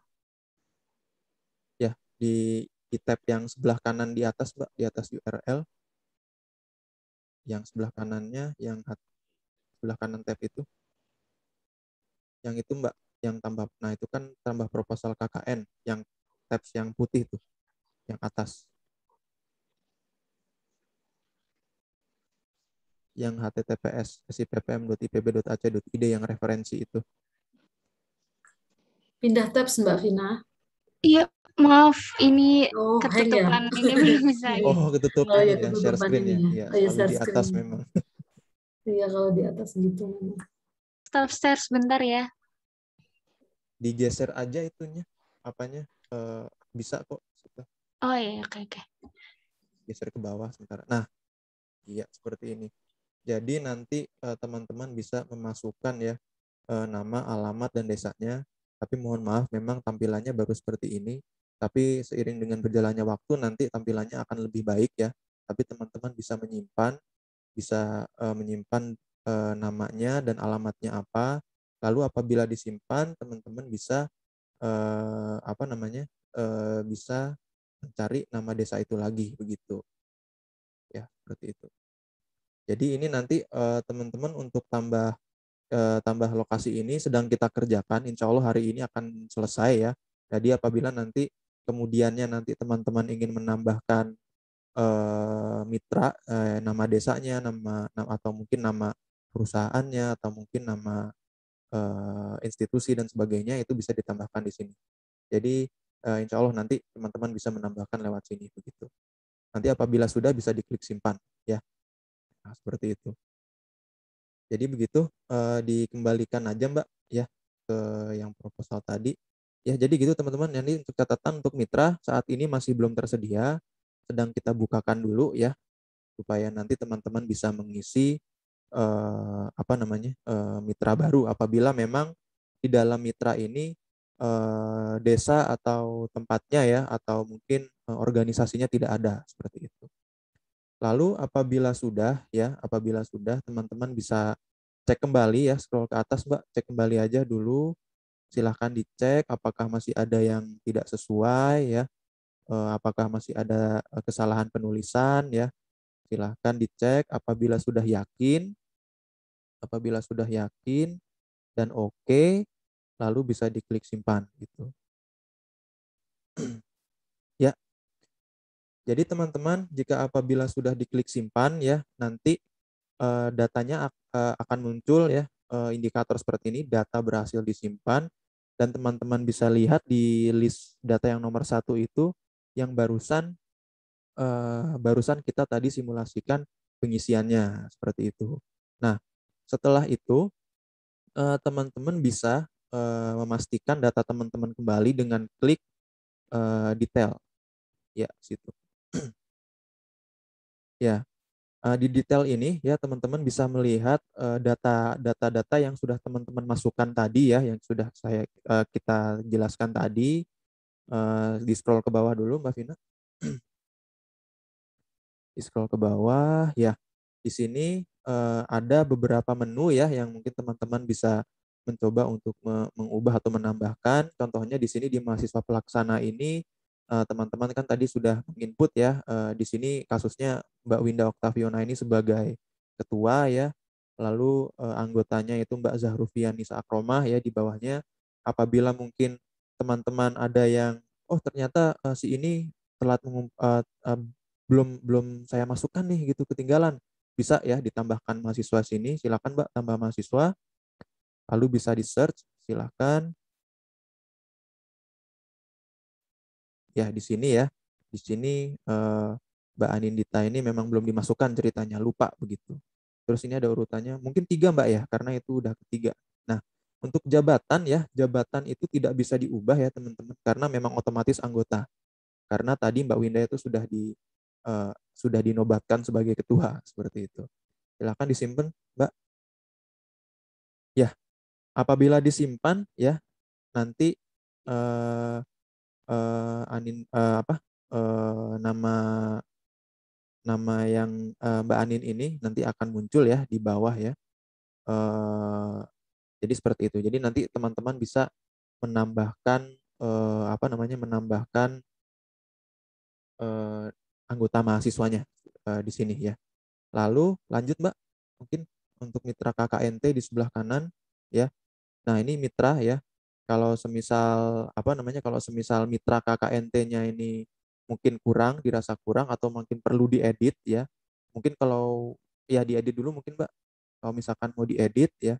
Ya, di tab yang sebelah kanan di atas Mbak, di atas URL. Yang sebelah kanannya, yang sebelah kanan tab itu. Yang itu Mbak, yang tambah, nah itu kan tambah proposal KKN, yang tabs yang putih tuh, yang atas. Yang https sippm.ipb.ac.id yang referensi itu. Pindah tabs Mbak Vina. Iya, maaf ini ketutupan ya? ini belum bisa. Oh, ketutupan ya, ya, share screen ya. Iya, selalu di atas memang. Iya, kalau di atas gitu memang. Stop share sebentar ya. Digeser aja itunya, apanya, bisa kok. Oh iya, oke. Geser ke bawah sebentar. Nah, iya seperti ini. Jadi nanti teman-teman bisa memasukkan ya nama, alamat, dan desanya. Tapi mohon maaf, memang tampilannya baru seperti ini. Tapi seiring dengan berjalannya waktu, nanti tampilannya akan lebih baik ya. Tapi teman-teman bisa menyimpan namanya dan alamatnya apa. Lalu apabila disimpan, teman-teman bisa bisa mencari nama desa itu lagi begitu. Ya, seperti itu. Jadi ini nanti teman-teman untuk tambah lokasi ini sedang kita kerjakan. Insya Allah hari ini akan selesai ya. Jadi apabila nanti kemudiannya nanti teman-teman ingin menambahkan mitra, nama desanya, nama atau mungkin nama perusahaannya, atau mungkin nama institusi dan sebagainya, itu bisa ditambahkan di sini. Jadi insya Allah nanti teman-teman bisa menambahkan lewat sini begitu. Nanti apabila sudah bisa diklik simpan ya. Nah, seperti itu. Jadi begitu, dikembalikan aja Mbak ya ke yang proposal tadi. Ya, jadi gitu teman-teman. Ini untuk catatan untuk mitra saat ini masih belum tersedia, sedang kita bukakan dulu ya, supaya nanti teman-teman bisa mengisi mitra baru apabila memang di dalam mitra ini desa atau tempatnya ya, atau mungkin organisasinya tidak ada seperti itu. Lalu apabila sudah teman-teman bisa cek kembali ya, scroll ke atas Mbak, cek kembali aja dulu. Silahkan dicek apakah masih ada yang tidak sesuai ya, apakah masih ada kesalahan penulisan ya. Silahkan dicek apabila sudah yakin dan oke, lalu bisa diklik simpan gitu. Ya. Jadi teman-teman, jika apabila sudah diklik simpan ya, nanti datanya akan muncul ya, indikator seperti ini, data berhasil disimpan, dan teman-teman bisa lihat di list data yang nomor 1 itu yang barusan kita tadi simulasikan pengisiannya seperti itu. Nah, setelah itu teman-teman bisa memastikan data teman-teman kembali dengan klik detail ya situ. Ya, di detail ini ya teman-teman bisa melihat data-data yang sudah teman-teman masukkan tadi ya, yang sudah kita jelaskan tadi. Di scroll ke bawah dulu Mbak Vina. Di scroll ke bawah ya. Di sini ada beberapa menu ya yang mungkin teman-teman bisa mencoba untuk mengubah atau menambahkan. Contohnya di sini di mahasiswa pelaksana ini teman-teman kan tadi sudah menginput ya. Di sini kasusnya Mbak Winda Oktaviona ini sebagai ketua ya. Lalu anggotanya itu Mbak Zahrufian Nisa Akromah ya di bawahnya. Apabila mungkin teman-teman ada yang ternyata si ini telat belum saya masukkan nih gitu, ketinggalan, bisa ya ditambahkan mahasiswa sini. Silakan Mbak tambah mahasiswa, lalu bisa di search, silakan ya. Di sini ya, di sini Mbak Anindita ini memang belum dimasukkan ceritanya, lupa begitu. Terus ini ada urutannya mungkin 3 Mbak ya, karena itu udah ketiga. Nah, untuk jabatan ya, jabatan itu tidak bisa diubah ya teman-teman, karena memang otomatis anggota. Karena tadi Mbak Winda itu sudah dinobatkan sebagai ketua seperti itu. Silakan disimpan, Mbak. Ya, apabila disimpan ya nanti nama yang Mbak Anin ini nanti akan muncul ya di bawah ya. Jadi seperti itu. Jadi nanti teman-teman bisa menambahkan menambahkan anggota mahasiswanya di sini ya. Lalu lanjut Mbak, mungkin untuk mitra KKNT di sebelah kanan ya. Nah, ini mitra ya. Kalau semisal kalau semisal mitra KKNT-nya ini mungkin dirasa kurang atau mungkin perlu diedit ya. Mungkin kalau ya diedit dulu mungkin Mbak. Kalau misalkan mau diedit ya,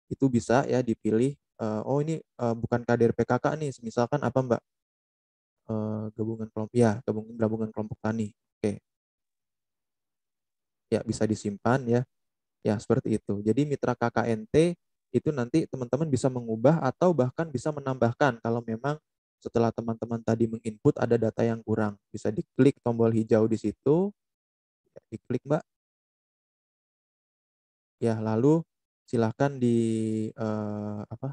itu bisa ya dipilih ini bukan kader PKK nih, misalkan apa Mbak? Gabungan kelompok tani. Oke. Ya, bisa disimpan ya. Ya, seperti itu. Jadi mitra KKNT itu nanti teman-teman bisa mengubah atau bahkan bisa menambahkan kalau memang setelah teman-teman tadi menginput ada data yang kurang. Bisa diklik tombol hijau di situ. Ya, diklik Mbak. Ya, lalu silakan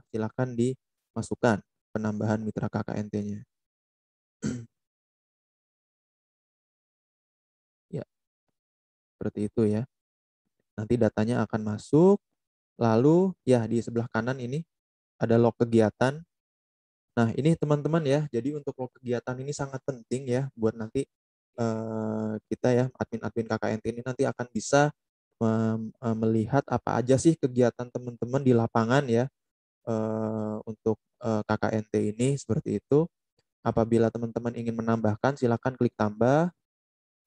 silakan dimasukkan penambahan mitra KKNT-nya. Ya. Seperti itu ya. Nanti datanya akan masuk. Lalu ya di sebelah kanan ini ada log kegiatan. Nah, ini teman-teman ya. Jadi untuk log kegiatan ini sangat penting ya buat nanti kita ya admin-admin KKNT ini nanti akan bisa melihat apa aja sih kegiatan teman-teman di lapangan ya untuk KKNT ini seperti itu. Apabila teman-teman ingin menambahkan silakan klik tambah.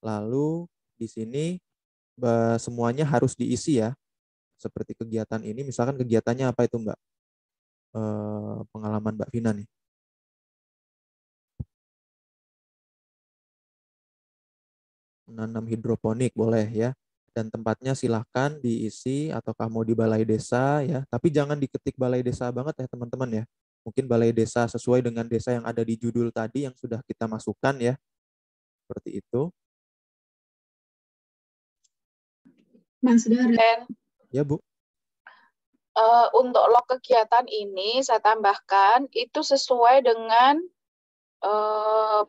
Lalu di sini semuanya harus diisi ya. Seperti kegiatan ini, misalkan kegiatannya apa itu Mbak? Pengalaman Mbak Vina nih. Menanam hidroponik boleh ya. Dan tempatnya silahkan diisi ataukah mau di balai desa ya. Tapi jangan diketik balai desa banget ya teman-teman ya. Mungkin balai desa sesuai dengan desa yang ada di judul tadi yang sudah kita masukkan ya. Seperti itu. Mas Daren. Ya Bu. Untuk log kegiatan ini saya tambahkan itu sesuai dengan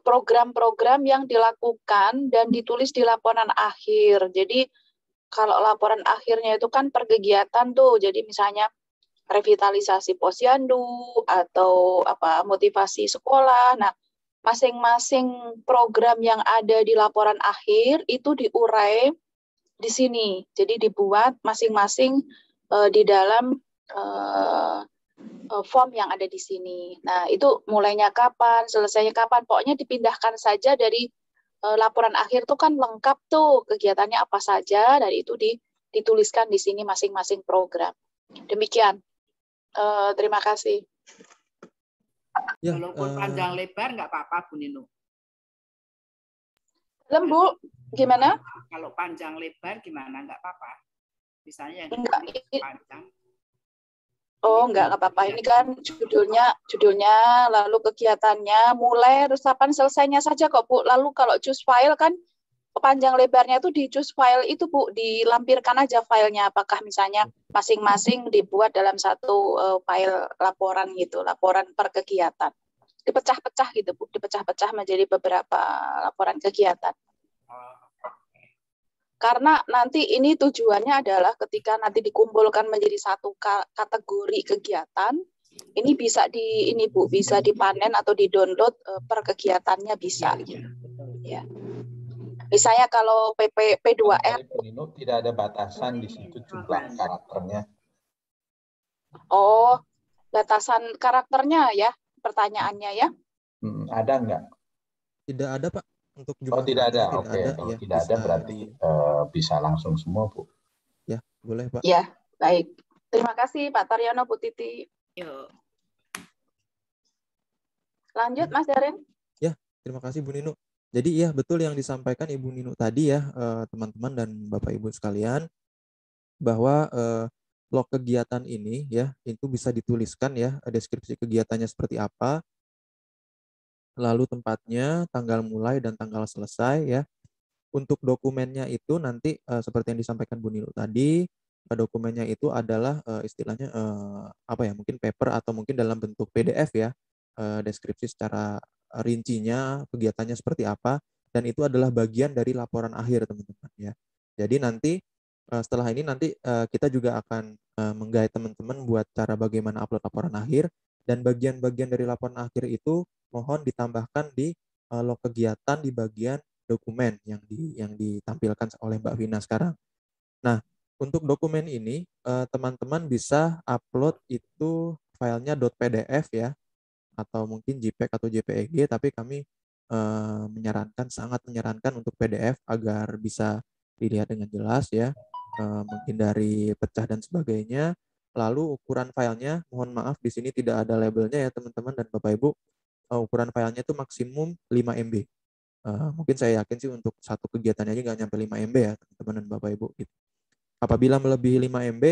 program-program yang dilakukan dan ditulis di laporan akhir. Jadi kalau laporan akhirnya itu kan per kegiatan tuh. Jadi misalnya revitalisasi posyandu atau motivasi sekolah. Nah, masing-masing program yang ada di laporan akhir itu diurai di sini. Jadi dibuat masing-masing di dalam form yang ada di sini. Nah, itu mulainya kapan, selesainya kapan. Pokoknya dipindahkan saja dari laporan akhir itu kan lengkap tuh kegiatannya apa saja, dari itu dituliskan di sini masing-masing program. Demikian. Terima kasih. Ya, Walaupun panjang lebar nggak apa-apa, Bu Nino. Bu, gimana? Kalau panjang lebar gimana? Nggak apa-apa. Misalnya yang panjang. Oh, enggak apa-apa. Ini kan judulnya, lalu kegiatannya, mulai resapan selesainya saja kok, Bu. Lalu kalau choose file kan panjang lebarnya itu di choose file itu, Bu, dilampirkan aja filenya. Apakah misalnya masing-masing dibuat dalam satu file laporan gitu, laporan per kegiatan. Dipecah-pecah gitu, Bu. Dipecah-pecah menjadi beberapa laporan kegiatan. Karena nanti ini tujuannya adalah ketika nanti dikumpulkan menjadi satu kategori kegiatan, ini bisa bisa dipanen atau di-download per kegiatannya bisa. Ya. Misalnya kalau P2R tidak ada batasan di situ jumlah karakternya. Oh, batasan karakternya ya, pertanyaannya ya? Ada enggak? Tidak ada, Pak. Untuk jumlah tidak ada. Oke, kalau ya, tidak ada berarti bisa langsung semua, Bu. Ya, boleh, Pak. Ya, baik. Terima kasih Pak Taryono, Bu Titi. Yuk. Lanjut, Mas Daren. Ya, terima kasih Bu Nino. Jadi ya betul yang disampaikan Ibu Nino tadi ya, teman-teman dan Bapak Ibu sekalian, bahwa log kegiatan ini ya itu bisa dituliskan ya, deskripsi kegiatannya seperti apa, lalu tempatnya, tanggal mulai dan tanggal selesai ya. Untuk dokumennya itu nanti seperti yang disampaikan Bu Nino tadi, dokumennya itu adalah istilahnya apa ya, mungkin paper atau mungkin dalam bentuk PDF ya, deskripsi secara rincinya kegiatannya seperti apa, dan itu adalah bagian dari laporan akhir teman-teman ya. Jadi nanti setelah ini nanti kita juga akan menggait teman-teman buat cara bagaimana upload laporan akhir, dan bagian-bagian dari laporan akhir itu mohon ditambahkan di log kegiatan di bagian dokumen yang ditampilkan oleh Mbak Vina sekarang. Nah, untuk dokumen ini teman-teman bisa upload itu filenya .pdf ya, atau mungkin JPEG atau JPEG, tapi kami sangat menyarankan untuk PDF agar bisa dilihat dengan jelas ya, menghindari pecah dan sebagainya. Lalu ukuran filenya, mohon maaf di sini tidak ada labelnya ya teman-teman dan Bapak Ibu. Ukuran filenya itu maksimum 5 MB. Mungkin saya yakin sih untuk satu kegiatannya aja nggak nyampe 5 MB ya teman-teman dan Bapak Ibu. Gitu. Apabila melebihi 5 MB,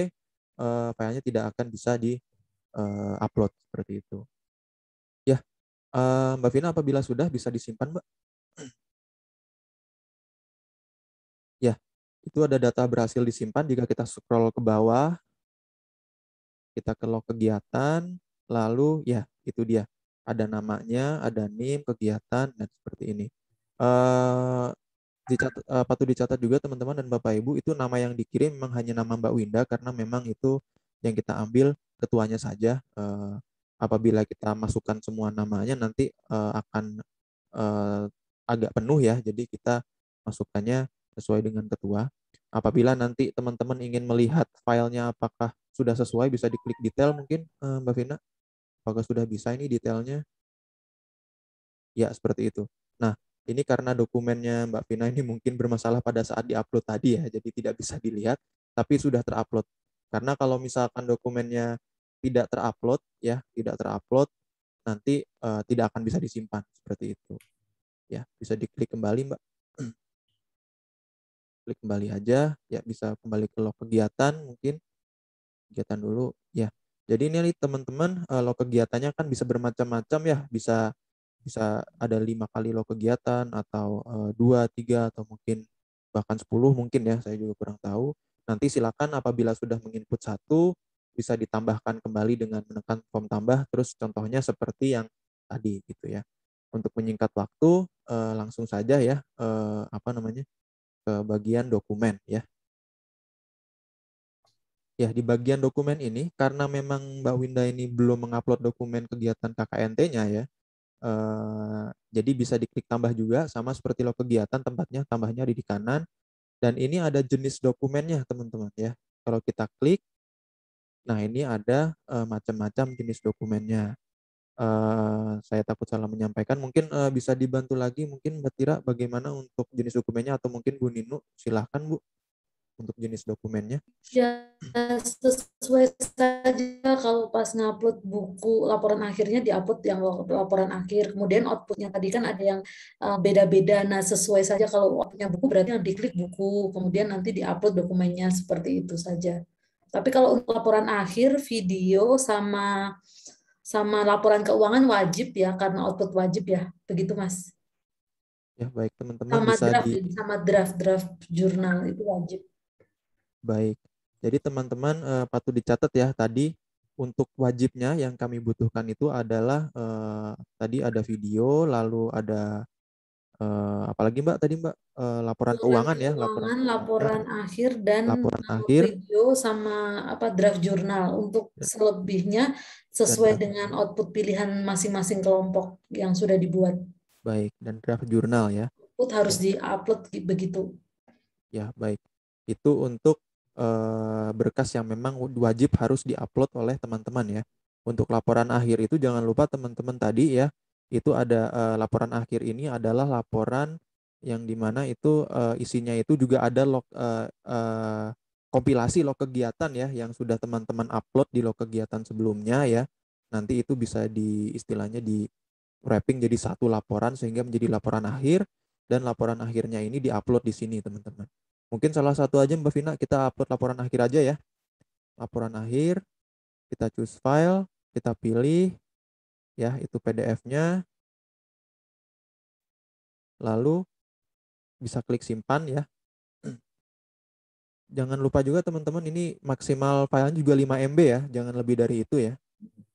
filenya tidak akan bisa di-upload seperti itu. Ya, Mbak Vina apabila sudah bisa disimpan, Mbak. Ya, itu ada data berhasil disimpan. Jika kita scroll ke bawah, kita ke log kegiatan, lalu ya itu dia. Ada namanya, ada NIM, kegiatan, dan seperti ini. Patut dicatat juga teman-teman dan Bapak Ibu, itu nama yang dikirim memang hanya nama Mbak Winda, karena memang itu yang kita ambil ketuanya saja. Apabila kita masukkan semua namanya nanti akan agak penuh ya, jadi kita masukkannya sesuai dengan ketua. Apabila nanti teman-teman ingin melihat filenya apakah sudah sesuai, bisa diklik detail mungkin Mbak Vina, apakah sudah bisa ini detailnya. Ya, seperti itu. Nah, ini karena dokumennya Mbak Vina ini mungkin bermasalah pada saat diupload tadi ya, jadi tidak bisa dilihat, tapi sudah terupload. Karena kalau misalkan dokumennya tidak terupload ya, tidak terupload, nanti tidak akan bisa disimpan seperti itu. Ya, bisa diklik kembali Mbak. Klik kembali aja, ya bisa kembali ke log kegiatan mungkin. Kegiatan dulu ya. Jadi ini teman-teman log kegiatannya kan bisa bermacam-macam ya, bisa ada 5 kali log kegiatan atau 2, 3 atau mungkin bahkan 10 mungkin ya, saya juga kurang tahu. Nanti silakan apabila sudah menginput satu bisa ditambahkan kembali dengan menekan form tambah, terus contohnya seperti yang tadi gitu ya. Untuk menyingkat waktu langsung saja ya ke bagian dokumen ya. Ya, di bagian dokumen ini karena memang Mbak Winda ini belum mengupload dokumen kegiatan KKNT-nya ya. Jadi bisa diklik tambah juga, sama seperti log kegiatan tempatnya, tambahnya di kanan. Dan ini ada jenis dokumennya teman-teman ya. Kalau kita klik, nah ini ada macam-macam jenis dokumennya. Saya takut salah menyampaikan. Mungkin bisa dibantu lagi, mungkin Mbak Tira bagaimana untuk jenis dokumennya, atau mungkin Bu Ninu, silahkan Bu untuk jenis dokumennya. Ya, sesuai saja kalau pas ngupload buku laporan akhirnya diupload yang laporan akhir. Kemudian outputnya tadi kan ada yang beda-beda. Nah, sesuai saja kalau outputnya buku berarti yang diklik buku, kemudian nanti diupload dokumennya seperti itu saja. Tapi kalau untuk laporan akhir, video sama laporan keuangan wajib ya, karena output wajib ya. Begitu, Mas. Ya, baik teman-teman Sama bisa draft, sama draft jurnal itu wajib. Baik. Jadi teman-teman patut dicatat ya, tadi untuk wajibnya yang kami butuhkan itu adalah tadi ada video, lalu ada apalagi Mbak tadi Mbak, laporan keuangan ya, laporan akhir, dan laporan akhir, video sama draft jurnal. Untuk selebihnya sesuai dengan output pilihan masing-masing kelompok yang sudah dibuat. Baik, dan draft jurnal ya. Output harus diupload begitu. Ya, baik. Itu untuk berkas yang memang wajib harus diupload oleh teman-teman ya. Untuk laporan akhir itu jangan lupa teman-teman tadi ya, itu ada laporan akhir ini adalah laporan yang dimana itu isinya itu juga ada kompilasi log kegiatan ya, yang sudah teman-teman upload di log kegiatan sebelumnya ya. Nanti itu bisa istilahnya di wrapping jadi satu laporan sehingga menjadi laporan akhir, dan laporan akhirnya ini diupload di sini teman-teman. Mungkin salah satu aja Mbak Vina, kita upload laporan akhir aja ya. Laporan akhir, kita choose file, kita pilih ya itu PDF-nya. Lalu bisa klik simpan ya. Jangan lupa juga teman-teman, ini maksimal filenya juga 5 MB ya, jangan lebih dari itu ya.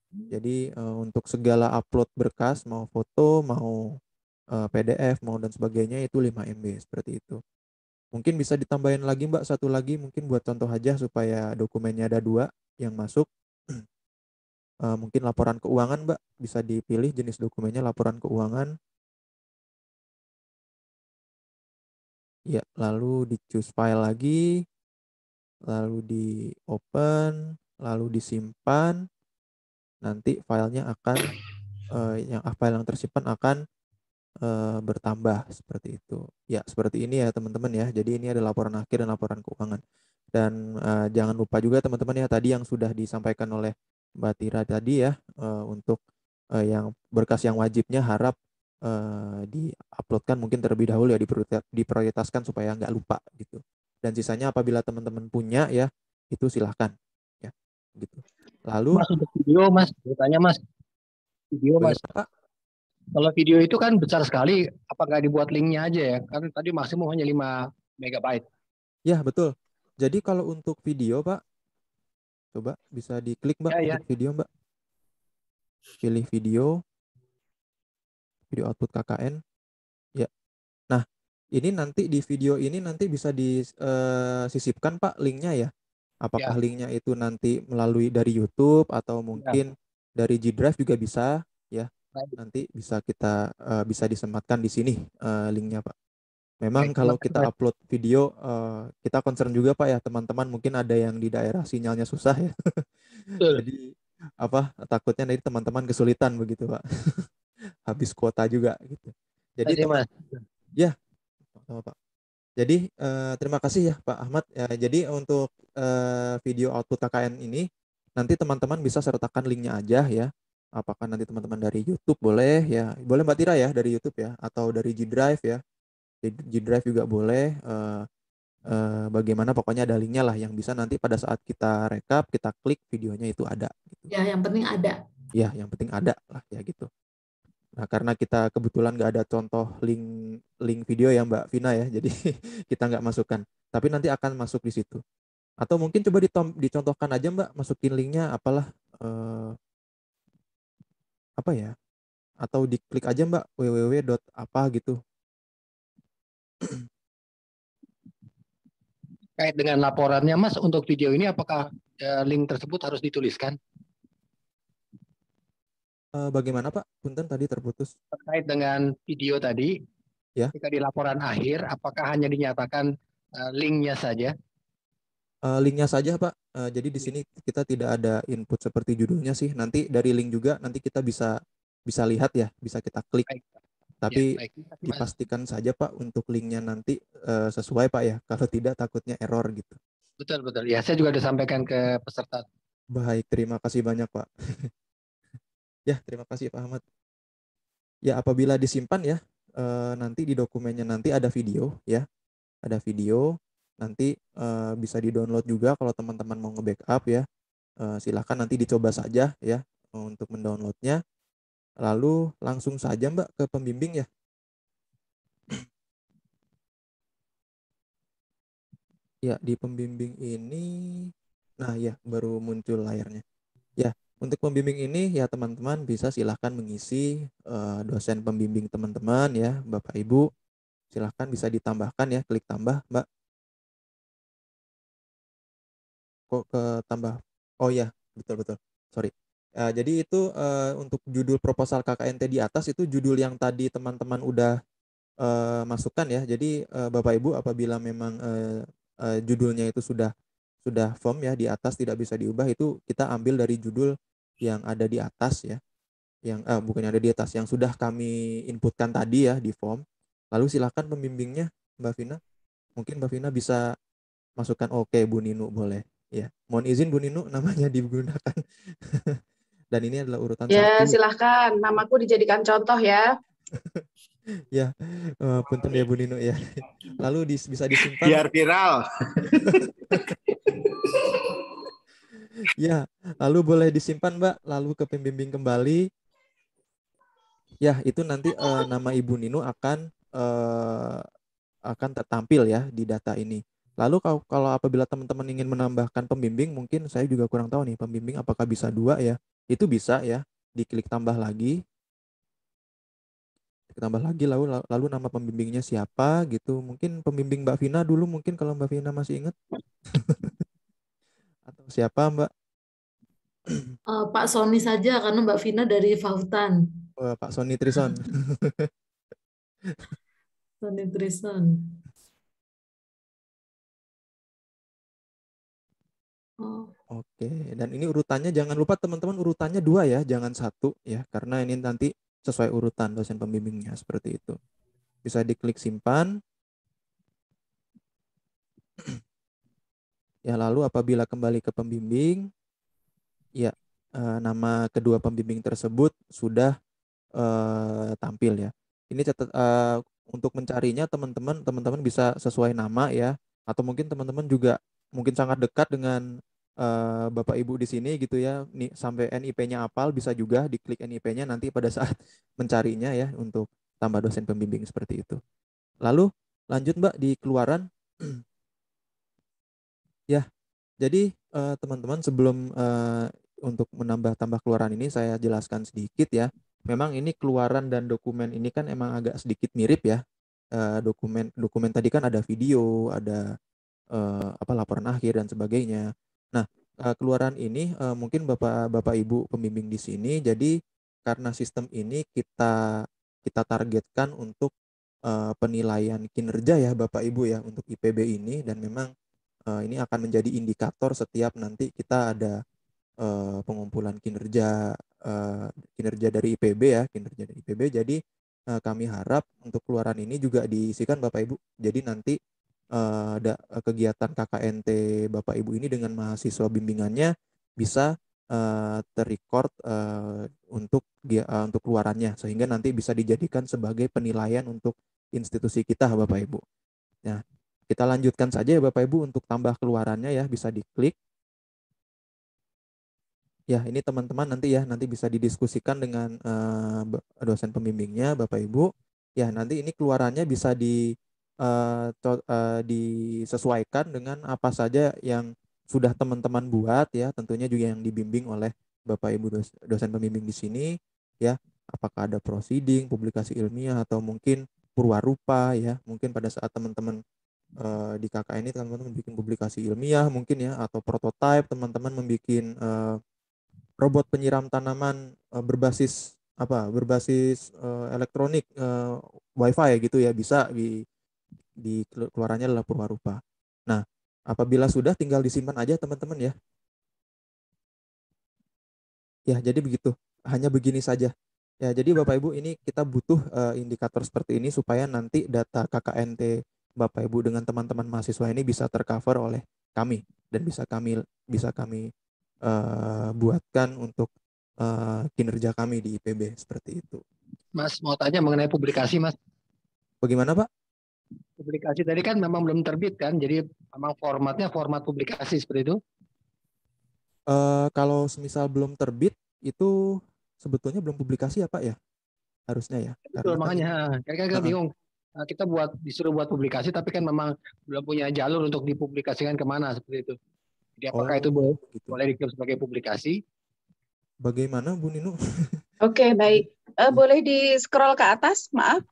Jadi untuk segala upload berkas, mau foto, mau PDF, mau dan sebagainya itu 5 MB seperti itu. Mungkin bisa ditambahin lagi Mbak, satu lagi mungkin buat contoh aja supaya dokumennya ada 2 yang masuk. Mungkin laporan keuangan Mbak, bisa dipilih jenis dokumennya laporan keuangan. Ya, lalu di choose file lagi, lalu di open, lalu disimpan. Nanti filenya akan, file yang tersimpan akan bertambah seperti itu. Ya, seperti ini ya teman-teman ya. Jadi ini ada laporan akhir dan laporan keuangan. Dan jangan lupa juga teman-teman ya, tadi yang sudah disampaikan oleh Mbak Tira tadi ya, untuk yang berkas yang wajibnya harap di-uploadkan mungkin terlebih dahulu ya, diprioritaskan supaya nggak lupa gitu. Dan sisanya apabila teman-teman punya ya, itu silahkan ya gitu. Lalu Mas, untuk video Mas, bertanya Mas, video Mas. Pak? Kalau video itu kan besar sekali, apa nggak dibuat linknya aja ya? Kan tadi maksimum hanya 5 MB. Ya, betul. Jadi kalau untuk video Pak, coba bisa diklik Mbak untuk video Mbak. Pilih video output KKN. Ya. Nah, ini nanti di video ini nanti bisa disisipkan Pak linknya ya. Apakah linknya itu nanti melalui dari YouTube atau mungkin dari G Drive juga bisa ya. Nanti bisa kita bisa disematkan di sini linknya Pak. Memang kalau kita upload video kita concern juga Pak ya, teman-teman mungkin ada yang di daerah sinyalnya susah ya. Jadi takutnya nanti teman-teman kesulitan begitu Pak. Habis kuota juga gitu. Jadi ya Pak. Jadi terima kasih ya Pak Ahmad. Ya, jadi untuk video output KKN ini nanti teman-teman bisa sertakan linknya aja ya. Apakah nanti teman-teman dari YouTube boleh ya, boleh Mbak Tira ya dari YouTube ya, atau dari G Drive ya. G Drive juga boleh. Bagaimana pokoknya ada linknya lah yang bisa nanti pada saat kita rekap, kita klik videonya itu ada. Gitu. Ya, yang penting ada. Ya, yang penting ada lah ya gitu. Nah, karena kita kebetulan nggak ada contoh link video ya Mbak Vina ya, jadi kita nggak masukkan. Tapi nanti akan masuk di situ. Atau mungkin coba dicontohkan aja Mbak, masukin linknya apalah. Apa ya? Atau diklik aja Mbak www.apa gitu. Kait dengan laporannya Mas, untuk video ini apakah link tersebut harus dituliskan? Bagaimana Pak? Punten tadi terputus. Terkait dengan video tadi, Ya. ketika di laporan akhir, apakah hanya dinyatakan linknya saja? Linknya saja Pak. Jadi di sini kita tidak ada input seperti judulnya sih. Nanti dari link juga nanti kita bisa lihat ya, bisa kita klik. Baik. Tapi Ya, baik. dipastikan saja Pak untuk linknya nanti sesuai Pak ya. Kalau tidak takutnya error gitu. Betul, betul. Ya, saya juga disampaikan ke peserta. Baik, terima kasih banyak Pak. Ya, terima kasih Pak Ahmad. Ya, apabila disimpan ya, nanti di dokumennya nanti ada video ya. Ada video, nanti bisa di-download juga kalau teman-teman mau nge-backup ya. Silahkan nanti dicoba saja ya untuk mendownloadnya. Lalu langsung saja Mbak ke pembimbing ya. Ya, di pembimbing ini, nah ya baru muncul layarnya. Ya, untuk pembimbing ini ya teman-teman bisa silahkan mengisi dosen pembimbing teman-teman ya, Bapak Ibu. Silahkan bisa ditambahkan ya, klik tambah Mbak. Kok ke tambah? Oh ya, betul-betul. Sorry. Jadi itu untuk judul proposal KKNT di atas itu judul yang tadi teman-teman udah masukkan ya. Jadi Bapak Ibu apabila memang judulnya itu sudah firm ya di atas tidak bisa diubah, itu kita ambil dari judul yang ada di atas ya. Yang bukan yang ada di atas, yang sudah kami inputkan tadi ya di form. Lalu silakan pembimbingnya Mbak Vina. Mungkin Mbak Vina bisa masukkan oke Bu Ninu boleh. Ya, mohon izin Bu Ninu namanya digunakan. Dan ini adalah urutan Ya, 1. silahkan. Namaku dijadikan contoh ya. Ya, punten ya Bu Ninu ya. Lalu bisa disimpan. Biar viral. Ya, lalu boleh disimpan Mbak, lalu ke pembimbing kembali. Ya, itu nanti nama Ibu Ninu akan tertampil ya di data ini. Lalu kalau apabila teman-teman ingin menambahkan pembimbing, mungkin saya juga kurang tahu nih pembimbing apakah bisa 2 ya. Itu bisa ya, diklik tambah lagi. Tambah lagi lalu nama pembimbingnya siapa gitu. Mungkin pembimbing Mbak Vina dulu mungkin kalau Mbak Vina masih ingat. Atau siapa Mbak? Pak Sony saja karena Mbak Vina dari Fahutan. Pak Sony Trison. Sony Trison. Oh. Oke, dan ini urutannya jangan lupa teman-teman urutannya 2 ya, jangan 1 ya, karena ini nanti sesuai urutan dosen pembimbingnya seperti itu. Bisa diklik simpan. Ya, lalu apabila kembali ke pembimbing, ya nama kedua pembimbing tersebut sudah tampil ya. Ini untuk mencarinya teman-teman bisa sesuai nama ya, atau mungkin teman-teman juga mungkin sangat dekat dengan Bapak Ibu di sini gitu ya, nih sampai NIP-nya apal, bisa juga diklik NIP-nya nanti pada saat mencarinya ya untuk tambah dosen pembimbing seperti itu. Lalu lanjut Mbak di keluaran. Ya, jadi teman-teman sebelum untuk menambah keluaran ini saya jelaskan sedikit ya. Memang ini keluaran dan dokumen ini kan emang agak sedikit mirip ya. Dokumen tadi kan ada video, ada laporan akhir dan sebagainya. Nah, keluaran ini mungkin Bapak Ibu pembimbing di sini, jadi karena sistem ini kita targetkan untuk penilaian kinerja ya Bapak Ibu ya untuk IPB ini, dan memang ini akan menjadi indikator setiap nanti kita ada pengumpulan kinerja dari IPB ya, kinerja dari IPB. Jadi kami harap untuk keluaran ini juga diisikan Bapak Ibu. Jadi nanti ada kegiatan KKNT Bapak Ibu ini dengan mahasiswa bimbingannya bisa terrecord untuk keluarannya, sehingga nanti bisa dijadikan sebagai penilaian untuk institusi kita Bapak Ibu. Nah, kita lanjutkan saja ya Bapak Ibu untuk tambah keluarannya ya, bisa diklik. Ya, ini teman-teman nanti bisa didiskusikan dengan dosen pembimbingnya Bapak Ibu. Ya, nanti ini keluarannya bisa disesuaikan dengan apa saja yang sudah teman-teman buat ya, tentunya juga yang dibimbing oleh Bapak Ibu dosen pembimbing di sini ya. Apakah ada proceeding, publikasi ilmiah, atau mungkin purwarupa ya. Mungkin pada saat teman-teman di KKN ini teman-teman bikin publikasi ilmiah mungkin ya, atau prototype teman-teman membuat robot penyiram tanaman berbasis elektronik, WiFi gitu ya, bisa di keluarannya adalah Purwarupa. Nah, apabila sudah tinggal disimpan aja teman-teman ya. Ya, jadi begitu. Hanya begini saja. Ya, jadi Bapak Ibu ini kita butuh indikator seperti ini supaya nanti data KKNT Bapak Ibu dengan teman-teman mahasiswa ini bisa tercover oleh kami dan bisa kami buatkan untuk kinerja kami di IPB seperti itu. Mas mau tanya mengenai publikasi, Mas. Bagaimana, Pak? Publikasi tadi kan memang belum terbit kan, jadi memang formatnya format publikasi seperti itu. Kalau semisal belum terbit itu sebetulnya belum publikasi ya Pak ya, harusnya ya. Betul, makanya kan kita bingung. Kita disuruh buat publikasi, tapi kan memang belum punya jalur untuk dipublikasikan kemana seperti itu. Jadi apakah itu boleh diklaim sebagai publikasi? Bagaimana Bu Ninu? Oke, baik. Boleh di scroll ke atas, maaf.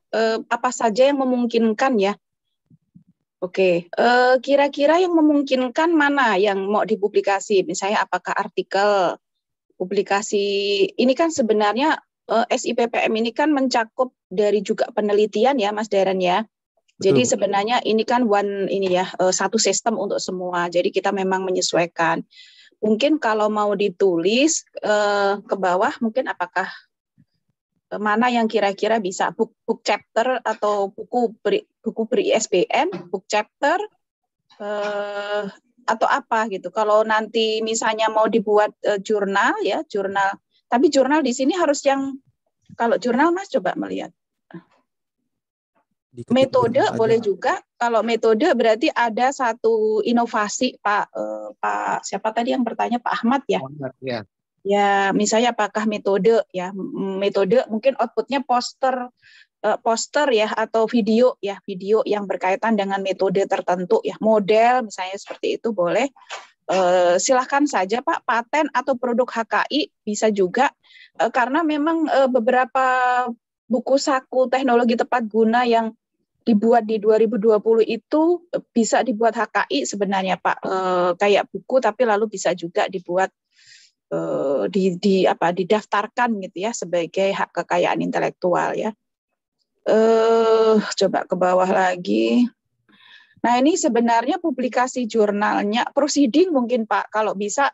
Apa saja yang memungkinkan ya? Oke, kira-kira yang memungkinkan mana yang mau dipublikasi? Misalnya apakah artikel, publikasi, ini kan sebenarnya SIPPM ini kan mencakup dari juga penelitian ya Mas Daren ya. Jadi sebenarnya ini kan satu sistem untuk semua. Jadi kita memang menyesuaikan. Mungkin kalau mau ditulis ke bawah, mungkin apakah mana yang kira-kira bisa book chapter atau buku beri ISBN, book chapter atau apa gitu. Kalau nanti misalnya mau dibuat jurnal ya, jurnal. Tapi jurnal di sini harus kalau jurnal Mas coba melihat. Metode boleh juga. Kalau metode berarti ada satu inovasi Pak siapa tadi yang bertanya, Pak Ahmad ya? Ya. Ya, misalnya apakah metode ya, metode mungkin outputnya poster ya atau video yang berkaitan dengan metode tertentu ya, model misalnya seperti itu boleh. Silahkan saja Pak, paten atau produk HKI bisa juga karena memang beberapa buku saku teknologi tepat guna yang dibuat di 2020 itu bisa dibuat HKI sebenarnya Pak, kayak buku tapi lalu bisa juga dibuat didaftarkan gitu ya sebagai hak kekayaan intelektual ya. Coba ke bawah lagi. Nah ini sebenarnya publikasi jurnalnya, proceeding mungkin Pak, kalau bisa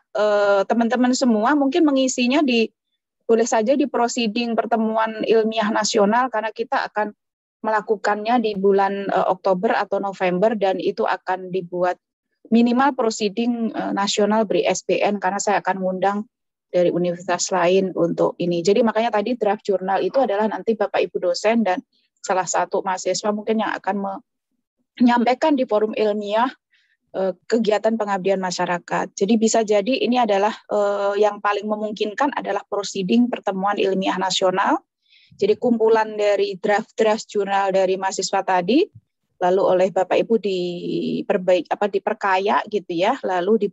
teman-teman semua mungkin mengisinya boleh saja di proceeding pertemuan ilmiah nasional karena kita akan melakukannya di bulan Oktober atau November dan itu akan dibuat minimal proceeding nasional beri SBN karena saya akan mengundang dari universitas lain untuk ini. Jadi makanya tadi draft jurnal itu adalah nanti Bapak Ibu dosen dan salah satu mahasiswa mungkin yang akan menyampaikan di forum ilmiah kegiatan pengabdian masyarakat. Jadi bisa jadi ini adalah yang paling memungkinkan adalah proceeding pertemuan ilmiah nasional. Jadi kumpulan dari draft jurnal dari mahasiswa tadi lalu oleh Bapak Ibu diperkaya gitu ya, lalu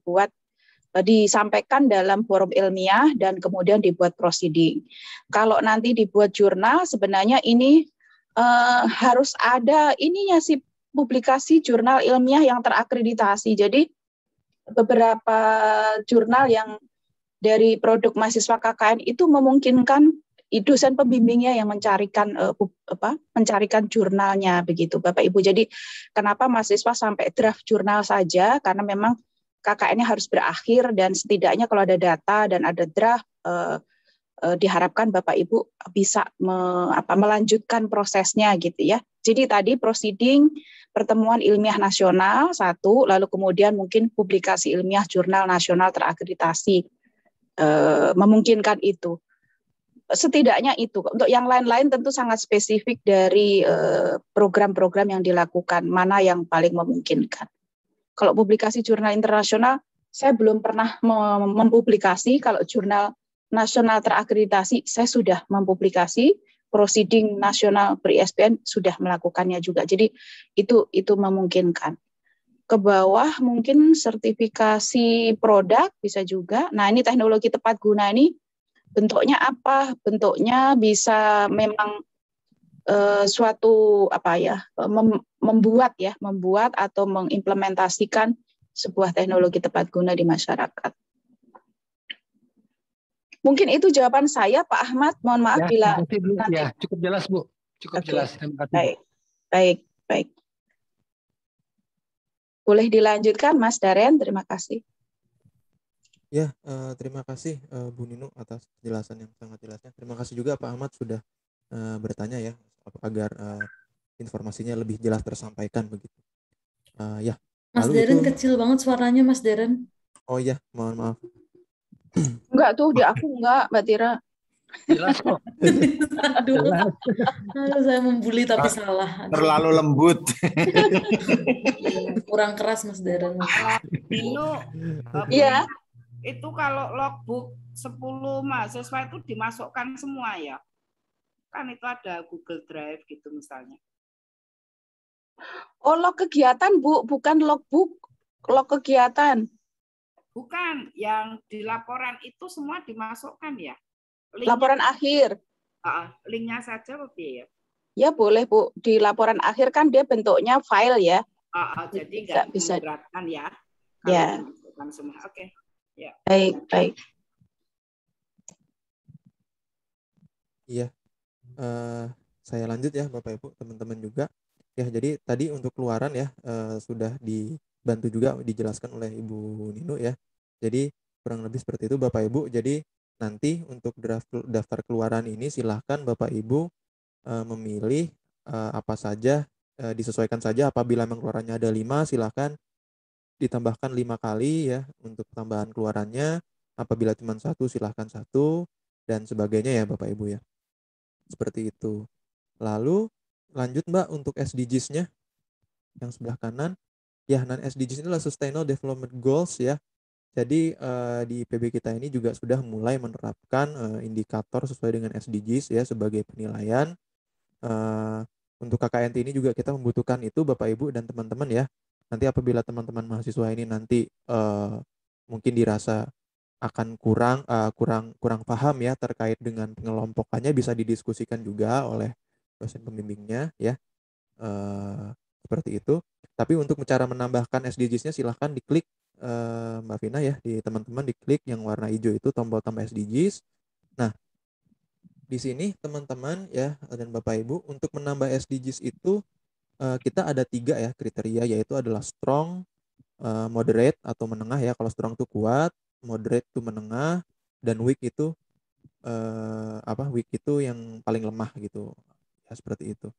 disampaikan dalam forum ilmiah dan kemudian dibuat proceeding. Kalau nanti dibuat jurnal sebenarnya ini harus ada ininya sih publikasi jurnal ilmiah yang terakreditasi. Jadi beberapa jurnal yang dari produk mahasiswa KKN itu memungkinkan dosen pembimbingnya yang mencarikan jurnalnya begitu Bapak Ibu. Jadi kenapa mahasiswa sampai draft jurnal saja karena memang KKN-nya harus berakhir dan setidaknya kalau ada data dan ada draft diharapkan Bapak Ibu bisa melanjutkan prosesnya gitu ya. Jadi tadi proceeding pertemuan ilmiah nasional satu, lalu kemudian mungkin publikasi ilmiah jurnal nasional terakreditasi memungkinkan itu. Setidaknya itu. Untuk yang lain-lain tentu sangat spesifik dari program-program yang dilakukan, mana yang paling memungkinkan. Kalau publikasi jurnal internasional, saya belum pernah mempublikasi. Kalau jurnal nasional terakreditasi, saya sudah mempublikasi. Proceeding nasional ber-ISBN sudah melakukannya juga. Jadi itu memungkinkan. Ke bawah mungkin sertifikasi produk bisa juga. Nah ini teknologi tepat guna ini bentuknya apa? Bentuknya bisa memang suatu membuat atau mengimplementasikan sebuah teknologi tepat guna di masyarakat. Mungkin itu jawaban saya, Pak Ahmad. Mohon maaf Ya, bila terima kasih, Bu. nanti. Ya, cukup jelas, Bu. Cukup Oke. jelas. Terima kasih, Bu. Baik, baik, baik. Boleh dilanjutkan, Mas Daren. Terima kasih. Ya, terima kasih Bu Nino atas penjelasan yang sangat jelasnya. Terima kasih juga Pak Ahmad sudah bertanya ya agar informasinya lebih jelas tersampaikan begitu. Ya, Mas lalu Daren itu kecil banget suaranya, Mas Daren. oh iya, mohon maaf. Enggak tuh, di aku enggak, Mbak Tira. Jelas kok. Aduh, saya membuli tapi salah. Aduh. Terlalu lembut. Kurang keras Mas Daren. Dino, Iya. itu kalau logbook 10 mahasiswa itu dimasukkan semua ya? Kan itu ada Google Drive gitu misalnya. Oh, log kegiatan, Bu, bukan logbook. Log kegiatan. Bukan, yang di laporan itu semua dimasukkan ya? Laporan akhir. Linknya saja lebih ya? Ya, boleh, Bu. Di laporan akhir kan dia bentuknya file ya. Jadi nggak bisa memberatkan ya? Ya. Dimasukkan semua. Oke. Ya. Baik, baik. Iya, saya lanjut ya Bapak Ibu, teman-teman juga. Ya, jadi tadi untuk keluaran ya sudah dibantu juga dijelaskan oleh Ibu Nino ya. Jadi kurang lebih seperti itu Bapak Ibu. Jadi nanti untuk daftar keluaran ini silahkan Bapak Ibu memilih apa saja, disesuaikan saja. Apabila memang keluarannya ada 5, silahkan ditambahkan 5 kali ya untuk tambahan keluarannya. Apabila cuma 1, silahkan 1 dan sebagainya ya Bapak Ibu ya. Seperti itu. Lalu lanjut Mbak untuk SDGs-nya yang sebelah kanan. Ya, non-SDGs ini adalah Sustainable Development Goals ya. Jadi di IPB kita ini juga sudah mulai menerapkan indikator sesuai dengan SDGs ya sebagai penilaian. Untuk KKNT ini juga kita membutuhkan itu Bapak Ibu dan teman-teman ya. Nanti apabila teman-teman mahasiswa ini nanti mungkin dirasa akan kurang paham ya terkait dengan pengelompokannya, bisa didiskusikan juga oleh dosen pembimbingnya ya. Seperti itu. Tapi untuk cara menambahkan SDGs-nya silahkan diklik Mbak Vina ya, di teman-teman diklik yang warna hijau itu tombol tambah SDGs. Nah, di sini teman-teman ya dan Bapak Ibu untuk menambah SDGs itu kita ada 3 ya kriteria, yaitu adalah strong, moderate atau menengah ya. Kalau strong itu kuat, moderate itu menengah, dan weak itu weak itu yang paling lemah gitu ya, seperti itu.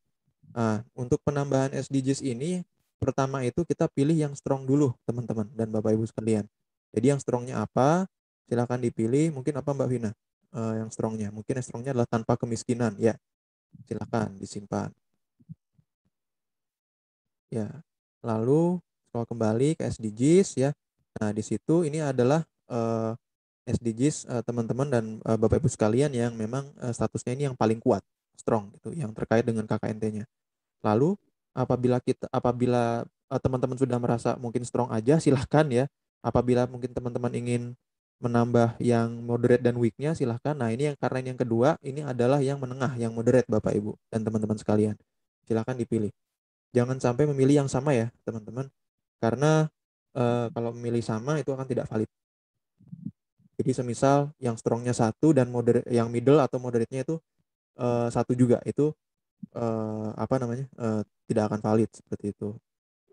Nah, untuk penambahan SDGs ini pertama itu kita pilih yang strong dulu teman-teman dan Bapak Ibu sekalian. Jadi yang strongnya apa, silakan dipilih. Mungkin apa Mbak Vina yang strongnya? Mungkin yang strongnya adalah tanpa kemiskinan ya, silakan disimpan ya. Lalu scroll kembali ke SDGs ya. Nah, di situ ini adalah SDGs teman-teman dan Bapak Ibu sekalian yang memang statusnya ini yang paling kuat, strong gitu, yang terkait dengan KKNT-nya. Lalu apabila teman-teman sudah merasa mungkin strong aja, silahkan ya. Apabila mungkin teman-teman ingin menambah yang moderate dan weak-nya, silahkan. Nah, ini karena ini yang kedua, ini adalah yang menengah, yang moderate Bapak Ibu dan teman-teman sekalian. Silahkan dipilih. Jangan sampai memilih yang sama ya teman-teman, karena kalau memilih sama itu akan tidak valid. Jadi semisal yang strongnya 1 dan yang middle atau moderate-nya itu 1 juga, itu tidak akan valid seperti itu.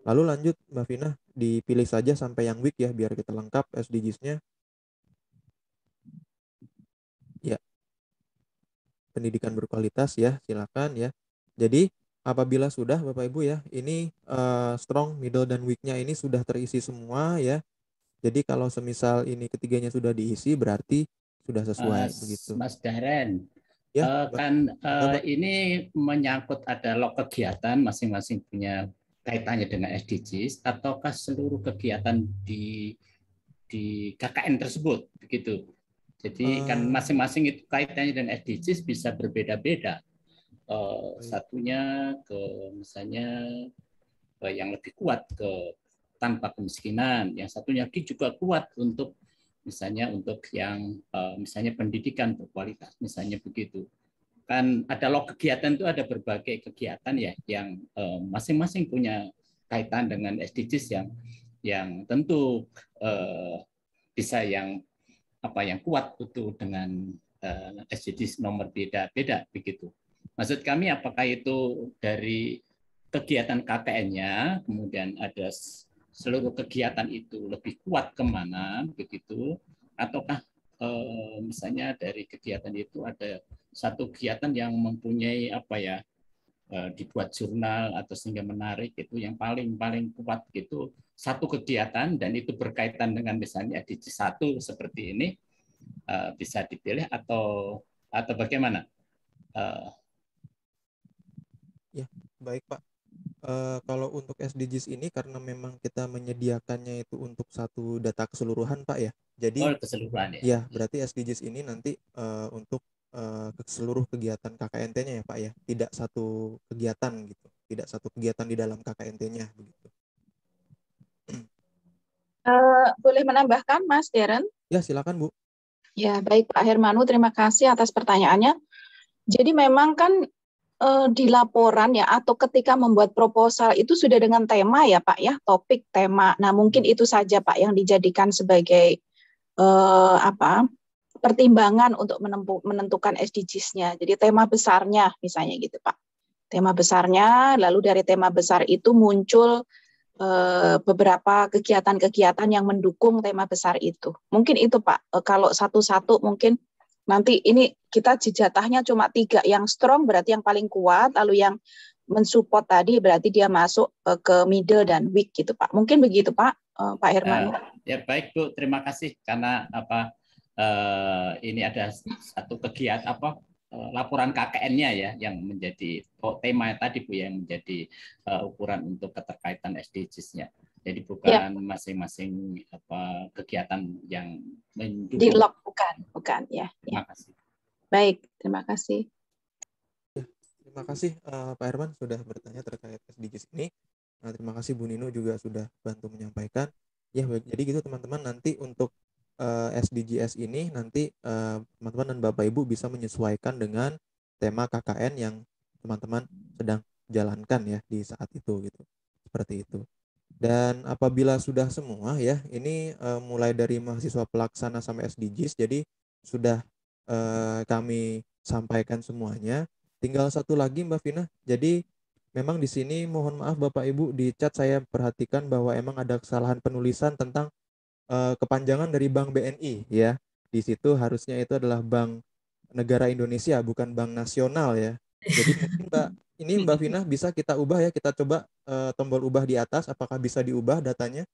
Lalu lanjut Mbak Vina, dipilih saja sampai yang weak ya biar kita lengkap SDGs-nya. Ya. Pendidikan berkualitas ya, silakan ya. Jadi apabila sudah Bapak Ibu ya, ini strong, middle dan weak-nya ini sudah terisi semua ya. Jadi kalau semisal ini ketiganya sudah diisi berarti sudah sesuai begitu. Mas Daren, ya, ini menyangkut ada log kegiatan masing-masing punya kaitannya dengan SDGs ataukah seluruh kegiatan di KKN tersebut begitu. Jadi kan masing-masing itu kaitannya dengan SDGs bisa berbeda-beda. Satunya ke misalnya yang lebih kuat ke tanpa kemiskinan, yang satunya lagi juga kuat untuk misalnya untuk yang misalnya pendidikan berkualitas, misalnya begitu. Kan ada log kegiatan itu ada berbagai kegiatan ya yang masing-masing punya kaitan dengan SDGs yang tentu bisa yang apa yang kuat itu dengan SDGs nomor beda-beda begitu. Maksud kami apakah itu dari kegiatan KKN-nya, kemudian ada seluruh kegiatan itu lebih kuat kemana begitu, ataukah misalnya dari kegiatan itu ada satu kegiatan yang mempunyai apa ya, dibuat jurnal atau sehingga menarik, itu yang paling kuat gitu satu kegiatan dan itu berkaitan dengan misalnya SDG 1 seperti ini, bisa dipilih atau bagaimana? Ya, baik Pak. Kalau untuk SDGs ini karena memang kita menyediakannya itu untuk satu data keseluruhan Pak ya. Jadi keseluruhan ya. Ya, berarti SDGs ini nanti untuk seluruh kegiatan KKNT-nya ya Pak ya. Tidak satu kegiatan gitu. Tidak satu kegiatan di dalam KKNT-nya begitu. Boleh menambahkan Mas Darren? Ya, silakan Bu. Ya, baik Pak Hermanu, terima kasih atas pertanyaannya. Jadi memang kan di laporan ya atau ketika membuat proposal itu sudah dengan tema ya Pak ya, topik, tema. Nah, mungkin itu saja Pak yang dijadikan sebagai pertimbangan untuk menentukan SDGs-nya. Jadi tema besarnya misalnya gitu Pak. Tema besarnya, lalu dari tema besar itu muncul beberapa kegiatan-kegiatan yang mendukung tema besar itu. Mungkin itu Pak, kalau satu-satu mungkin nanti ini kita jatahnya cuma 3, yang strong berarti yang paling kuat, lalu yang mensupport tadi berarti dia masuk ke middle dan weak gitu Pak. Mungkin begitu Pak, Pak Herman. Ya baik Bu, terima kasih karena ini ada satu kegiatan laporan KKN-nya ya yang menjadi tema tadi Bu yang menjadi ukuran untuk keterkaitan SDGs-nya. Jadi bukan masing-masing kegiatan yang mendukung. Di lock bukan ya. Terima kasih. Baik, terima kasih. Ya, terima kasih Pak Herman sudah bertanya terkait SDGs ini. Nah, terima kasih Bu Nino juga sudah bantu menyampaikan. Ya, jadi gitu teman-teman, nanti untuk SDGs ini nanti teman-teman dan Bapak Ibu bisa menyesuaikan dengan tema KKN yang teman-teman sedang jalankan ya di saat itu gitu. Seperti itu. Dan apabila sudah semua ya, ini mulai dari mahasiswa pelaksana sampai SDGs, jadi sudah kami sampaikan semuanya. Tinggal satu lagi Mbak Vina. Jadi memang di sini mohon maaf Bapak Ibu, di chat saya perhatikan bahwa emang ada kesalahan penulisan tentang kepanjangan dari Bank BNI ya. Di situ harusnya itu adalah Bank Negara Indonesia, bukan Bank Nasional ya. Jadi mungkin Mbak Vina bisa kita ubah ya, kita coba tombol ubah di atas, apakah bisa diubah datanya?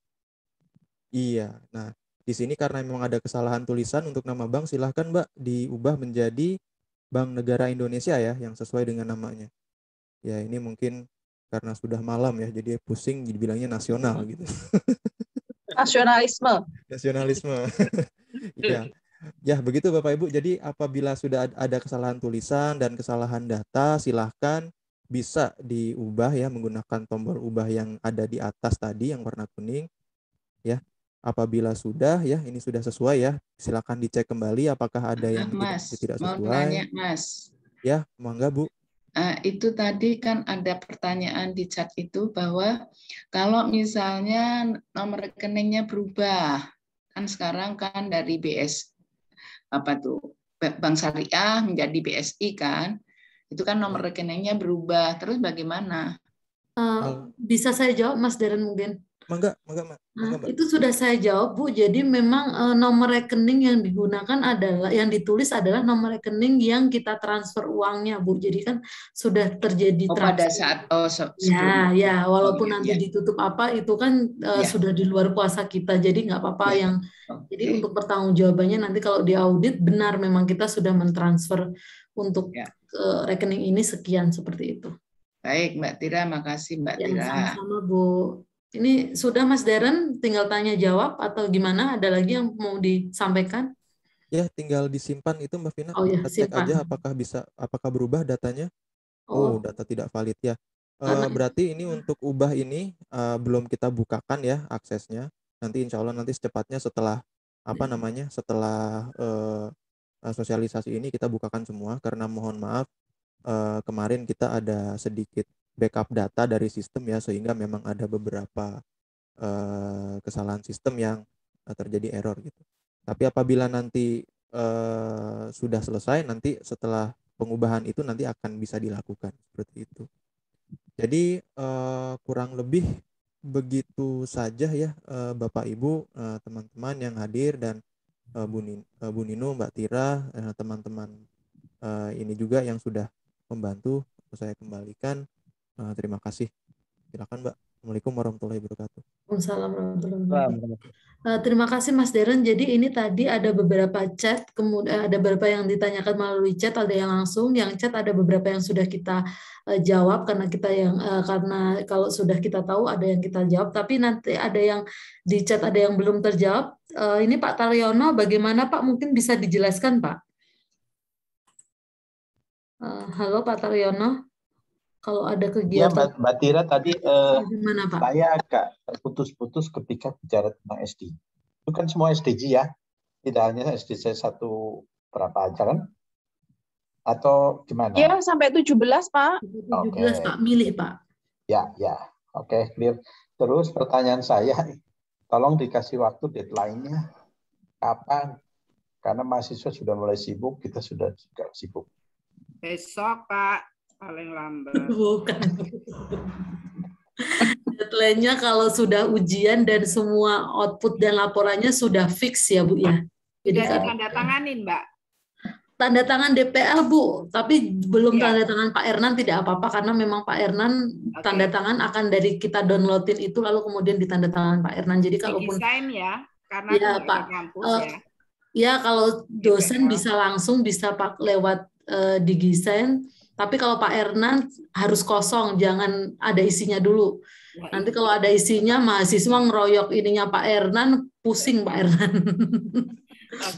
Iya. Nah, di sini karena memang ada kesalahan tulisan untuk nama bank, silahkan Mbak diubah menjadi Bank Negara Indonesia ya, yang sesuai dengan namanya. Ya, ini mungkin karena sudah malam ya, jadi pusing dibilangnya nasional gitu. Nasionalisme. Ya. Ya, begitu Bapak Ibu. Jadi apabila sudah ada kesalahan tulisan dan kesalahan data, silahkan bisa diubah ya menggunakan tombol ubah yang ada di atas tadi yang warna kuning. Ya. Apabila sudah ya, ini sudah sesuai ya, silakan dicek kembali apakah ada yang tidak sesuai. Mau tanya Mas. Ya, mangga Bu. Itu tadi kan ada pertanyaan di chat itu bahwa kalau misalnya nomor rekeningnya berubah, kan sekarang kan dari Bank Syariah menjadi BSI kan, itu kan nomor rekeningnya berubah, terus bagaimana? Bisa saya jawab Mas Darren mungkin? Mangga. Itu sudah saya jawab Bu. Jadi memang nomor rekening yang digunakan adalah, yang ditulis adalah nomor rekening yang kita transfer uangnya Bu. Jadi kan sudah terjadi pada saat sebelum. Ya, walaupun nanti ditutup apa itu kan sudah di luar kuasa kita. Jadi nggak apa-apa yang. Jadi untuk pertanggungjawabannya nanti kalau diaudit benar memang kita sudah mentransfer untuk rekening ini sekian seperti itu. Baik Mbak Tira, makasih Mbak Tira. Sama-sama Bu. Ini sudah Mas Darren, tinggal tanya jawab atau gimana? Ada lagi yang mau disampaikan? Ya, tinggal disimpan itu Mbak Vina. Cek aja apakah berubah datanya. Data tidak valid ya. Berarti ini untuk ubah ini belum kita bukakan ya aksesnya. Nanti insya Allah nanti secepatnya setelah setelah sosialisasi ini kita bukakan semua, karena mohon maaf kemarin kita ada sedikit backup data dari sistem ya, sehingga memang ada beberapa kesalahan sistem yang terjadi error gitu. Tapi apabila nanti sudah selesai, nanti setelah pengubahan itu nanti akan bisa dilakukan seperti itu. Jadi kurang lebih begitu saja ya Bapak Ibu, teman-teman yang hadir, dan Bu Nino, Mbak Tira, teman-teman ini juga yang sudah membantu. Saya kembalikan. Terima kasih. Silakan Mbak. Assalamualaikum warahmatullahi wabarakatuh. Waalaikumsalam warahmatullahi wabarakatuh. Terima kasih Mas Deren. Jadi ini tadi ada beberapa chat, kemudian ada beberapa yang ditanyakan melalui chat, ada yang langsung. Yang chat ada beberapa yang sudah kita jawab karena kita karena kalau sudah kita tahu ada yang kita jawab. Tapi nanti ada yang di chat ada yang belum terjawab. Ini Pak Taryono, bagaimana Pak? Mungkin bisa dijelaskan Pak. Halo Pak Taryono. Kalau ada Ya, kegiatan. Mbak Tira tadi Gimana, Pak? saya agak terputus-putus ketika bicara tentang SD. Itu kan semua SDG ya, tidak hanya SDG 1 berapa aja kan? Atau gimana? Ya, sampai 17, Pak. 17, Pak. Milih, Pak. Ya. Oke, clear. Terus pertanyaan saya, tolong dikasih waktu deadline-nya kapan? Karena mahasiswa sudah mulai sibuk, kita sudah juga sibuk. Besok, Pak. Paling lambat. Bukan. Deadline-nya kalau sudah ujian dan semua output dan laporannya sudah fix ya Bu ya. Jadi Sudah ditandatanganin, Mbak. Tanda tangan DPL Bu, tapi belum tanda tangan Pak Ernan tidak apa-apa karena memang Pak Ernan tanda tangan akan dari kita downloadin itu lalu kemudian ditanda tangan Pak Ernan. Jadi kalaupun desain ya, karena ya Pak kampus ya. Ya kalau dosen bisa langsung bisa Pak lewat didesain. Tapi kalau Pak Ernan harus kosong, jangan ada isinya dulu. Nanti kalau ada isinya, mahasiswa ngeroyok ininya Pak Ernan, pusing Pak Ernan.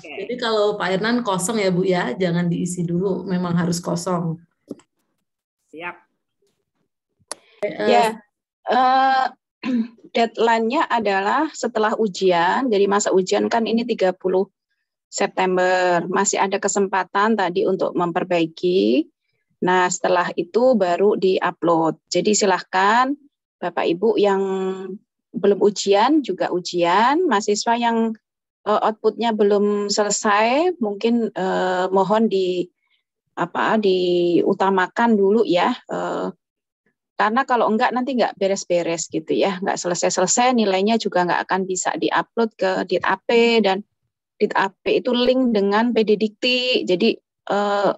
Jadi kalau Pak Ernan kosong ya Bu ya, jangan diisi dulu, memang harus kosong. Siap. Ya, deadline-nya adalah setelah ujian, jadi masa ujian kan ini 30 September, masih ada kesempatan tadi untuk memperbaiki. Nah, setelah itu baru di-upload. Jadi silahkan Bapak Ibu yang belum ujian juga ujian, mahasiswa yang outputnya belum selesai, mungkin mohon diutamakan dulu ya. Karena kalau enggak nanti enggak beres-beres gitu ya, enggak selesai-selesai, nilainya juga enggak akan bisa di-upload ke DIT-AP, dan DIT-AP itu link dengan PDDikti. Jadi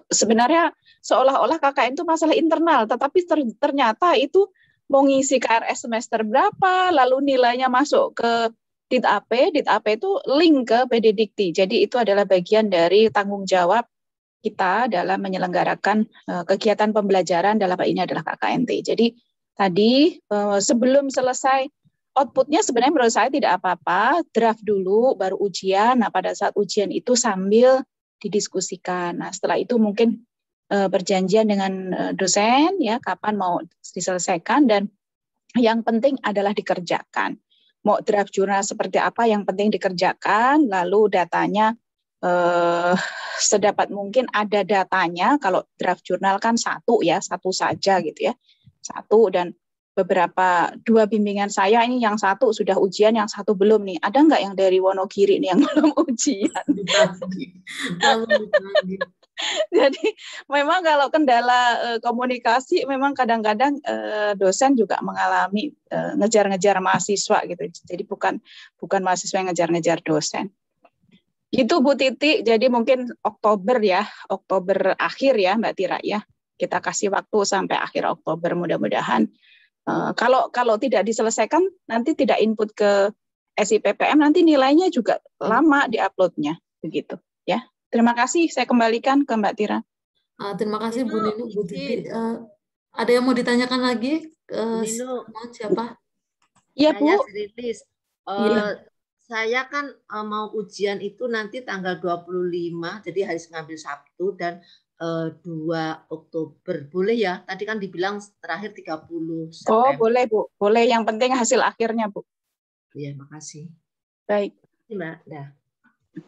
sebenarnya seolah-olah KKN itu masalah internal, tetapi ternyata itu mau ngisi KRS semester berapa, lalu nilainya masuk ke DIT-AP, DIT-AP itu link ke PDDikti. Jadi itu adalah bagian dari tanggung jawab kita dalam menyelenggarakan kegiatan pembelajaran, dalam hal ini adalah KKNT. Jadi tadi sebelum selesai outputnya sebenarnya menurut saya tidak apa-apa, draft dulu baru ujian. Nah pada saat ujian itu sambil didiskusikan. Nah setelah itu mungkin berjanjian dengan dosen ya kapan mau diselesaikan, dan yang penting adalah dikerjakan. Mau draft jurnal seperti apa, yang penting dikerjakan, lalu datanya sedapat mungkin ada datanya. Kalau draft jurnal kan satu saja gitu ya, satu, dan beberapa 2 bimbingan saya ini yang satu sudah ujian, yang satu belum nih. Ada nggak yang dari Wonogiri nih yang belum ujian? Jadi memang kalau kendala komunikasi memang kadang-kadang dosen juga mengalami ngejar-ngejar mahasiswa gitu. Jadi bukan mahasiswa yang ngejar-ngejar dosen. Itu Bu Titi. Jadi mungkin Oktober akhir ya Mbak Tira ya. Kita kasih waktu sampai akhir Oktober, mudah-mudahan. Kalau tidak diselesaikan nanti tidak input ke SIPPM, nanti nilainya juga lama diuploadnya begitu ya. Terima kasih, saya kembalikan ke Mbak Tira. Terima kasih Bu Nino, Bu Titi. Ada yang mau ditanyakan lagi? Nino, siapa? Iya Bu. Saya kan mau ujian itu nanti tanggal 25, jadi harus ngambil Sabtu, dan 2 Oktober. Boleh ya? Tadi kan dibilang terakhir 30 September. Oh, boleh Bu. Boleh, yang penting hasil akhirnya Bu. Iya, makasih. Baik. Mbak, dah.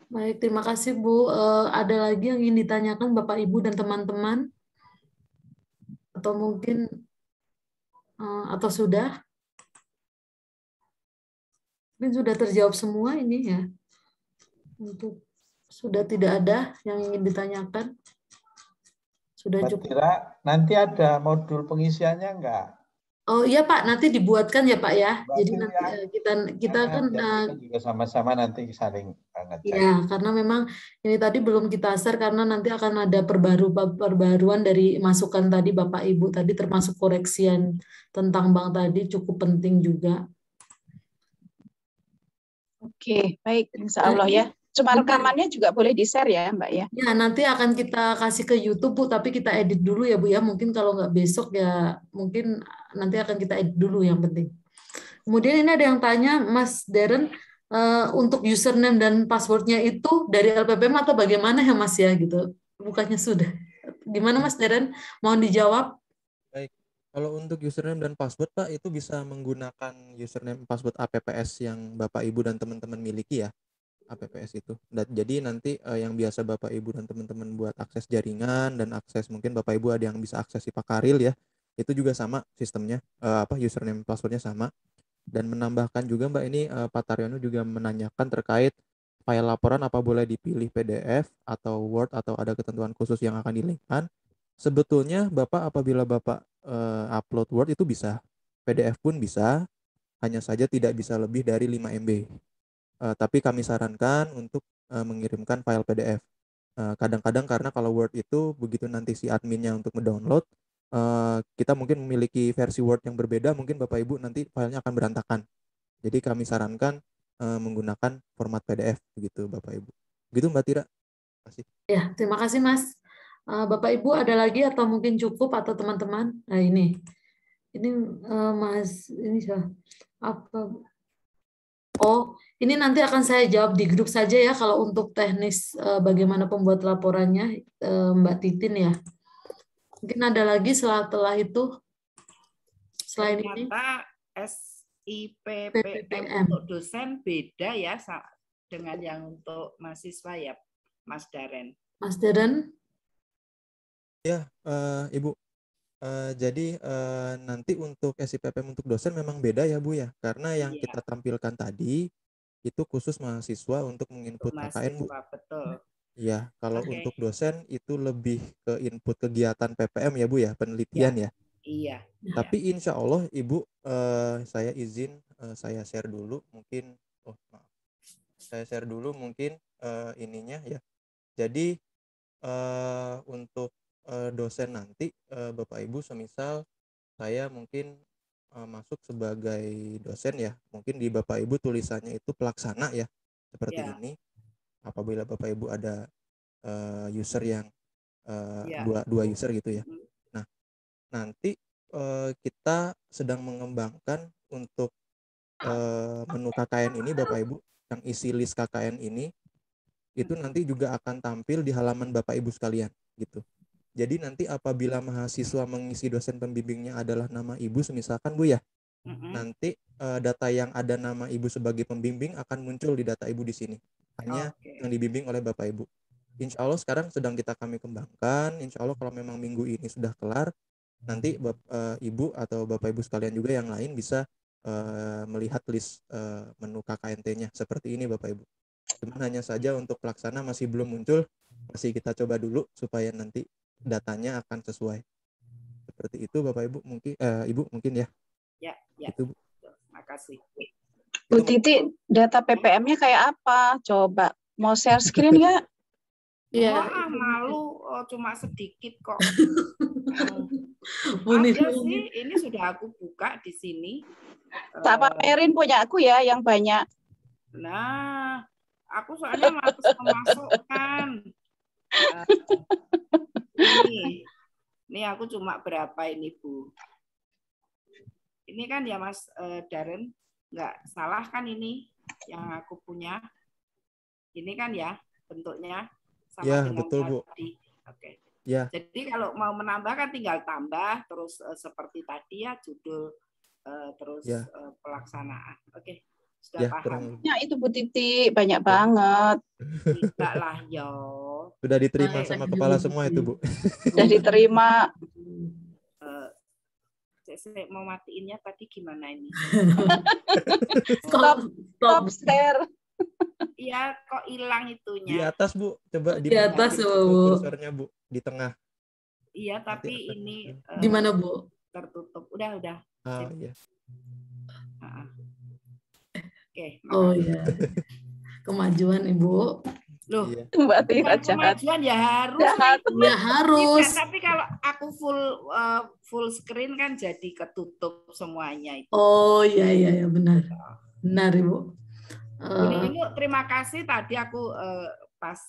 Baik, terima kasih Bu. Ada lagi yang ingin ditanyakan Bapak Ibu dan teman-teman? Atau mungkin atau sudah? Mungkin sudah terjawab semua ini ya. Untuk sudah tidak ada yang ingin ditanyakan. Sudah Mbak cukup. Tira, nanti ada modul pengisiannya enggak? Oh iya Pak, nanti dibuatkan ya Pak ya. Buatin Jadi nanti ya. kita kan Biar kita juga sama-sama nanti saling ngecek. ya, karena memang ini tadi belum kita share karena nanti akan ada perbaruan dari masukan tadi Bapak Ibu tadi, termasuk koreksian tentang bank tadi cukup penting juga. Oke, baik, insya Allah ya. Cuma rekamannya juga boleh di-share ya, Mbak ya? Ya, nanti akan kita kasih ke YouTube, Bu, tapi kita edit dulu ya, Bu ya. Mungkin kalau nggak besok ya, mungkin nanti akan kita edit dulu yang penting. Kemudian ini ada yang tanya, Mas Darren, untuk username dan passwordnya itu dari LPPM atau bagaimana ya, Mas ya, gitu. Bukannya sudah. Gimana, Mas Darren? Mohon dijawab. Baik. Kalau untuk username dan password, Pak, itu bisa menggunakan username password APPS yang Bapak, Ibu, dan teman-teman miliki ya. APPS itu. Dan jadi nanti yang biasa Bapak Ibu dan teman-teman buat akses jaringan dan akses mungkin Bapak Ibu ada yang bisa akses Pak Karil ya. Itu juga sama sistemnya, username passwordnya sama. Dan menambahkan juga Mbak ini Pak Taryono juga menanyakan terkait file laporan apa boleh dipilih PDF atau Word atau ada ketentuan khusus yang akan dilinkkan. Sebetulnya Bapak apabila Bapak upload Word itu bisa, PDF pun bisa, hanya saja tidak bisa lebih dari 5 MB. Tapi kami sarankan untuk mengirimkan file PDF. Kadang-kadang karena kalau Word itu begitu nanti si adminnya untuk mendownload, kita mungkin memiliki versi Word yang berbeda, mungkin Bapak Ibu nanti filenya akan berantakan. Jadi kami sarankan menggunakan format PDF begitu Bapak Ibu. Begitu Mbak Tira. Terima kasih. Ya, terima kasih Mas. Bapak Ibu ada lagi atau mungkin cukup atau teman-teman? Nah ini Mas ini apa? Oh, ini nanti akan saya jawab di grup saja ya kalau untuk teknis bagaimana pembuat laporannya Mbak Titin ya. Mungkin ada lagi setelah itu selain ini. SIPPM untuk dosen beda ya dengan yang untuk mahasiswa ya, Mas Darren. Mas Darren? Ya, Ibu. Jadi nanti untuk SIPPM untuk dosen memang beda ya Bu ya, karena yang kita tampilkan tadi itu khusus mahasiswa untuk menginput KKN Bu. Betul. Ya, kalau untuk dosen itu lebih ke input kegiatan PPM ya Bu ya, penelitian ya. Iya. Tapi insya Allah Ibu, saya izin saya share dulu mungkin, saya share dulu mungkin ininya ya. Jadi untuk dosen nanti Bapak Ibu semisal saya mungkin masuk sebagai dosen ya, mungkin di Bapak Ibu tulisannya itu pelaksana ya seperti ini. Apabila Bapak Ibu ada user yang dua user gitu ya. Nah nanti kita sedang mengembangkan untuk menu KKN ini Bapak Ibu, yang isi list KKN ini itu nanti juga akan tampil di halaman Bapak Ibu sekalian gitu. Jadi nanti apabila mahasiswa mengisi dosen pembimbingnya adalah nama Ibu semisalkan Bu ya, nanti data yang ada nama Ibu sebagai pembimbing akan muncul di data Ibu di sini. Hanya yang dibimbing oleh Bapak Ibu. Insya Allah sekarang sedang kami kembangkan. Insya Allah kalau memang minggu ini sudah kelar, nanti Ibu atau Bapak Ibu sekalian juga yang lain bisa melihat list menu KKNT-nya seperti ini Bapak Ibu. Cuman hanya saja untuk pelaksana masih belum muncul, masih kita coba dulu supaya nanti datanya akan sesuai. Seperti itu Bapak Ibu mungkin Ibu mungkin ya. Ya. Itu Bu. Makasih. Bu Titi, data PPM-nya kayak apa? Coba mau share screen nggak? Iya. Malu, cuma sedikit kok. Ada sih, ini sudah aku buka di sini. Tak pamerin punya aku ya yang banyak. Nah, aku soalnya harus memasukkan. Ini aku cuma berapa ini Bu? Ini kan ya Mas Darren, nggak salah kan ini yang aku punya? Ini kan ya bentuknya sama ya, dengan betul, Bu. tadi. Oke. Ya. Jadi kalau mau menambah kan tinggal tambah terus seperti tadi ya judul terus pelaksanaan. Oke. Sudah paham. Ya itu Bu Titi banyak banget. Tidak lah yo. Sudah diterima sama kepala semua itu Bu. Sudah diterima. Saya mau matiinnya tadi gimana ini? Stop share. Iya, kok hilang Di itunya. atas, Bu. Coba Di atas, dimasukin Bu. kursornya, Bu. Di tengah. Iya, Nanti tapi akan ini muncul. Di mana, Bu? tertutup. Udah. Ah, Sip. iya. Oke, Oh maaf. iya. Kemajuan, Ibu. Loh, Iya. Mbak Tira bukan jahat. kemajuan ya harus Jahat. Ya harus. Tidak, tapi kalau aku full screen kan jadi ketutup semuanya itu. Oh iya benar. Benar, Ibu. Bu Nino, terima kasih tadi aku pas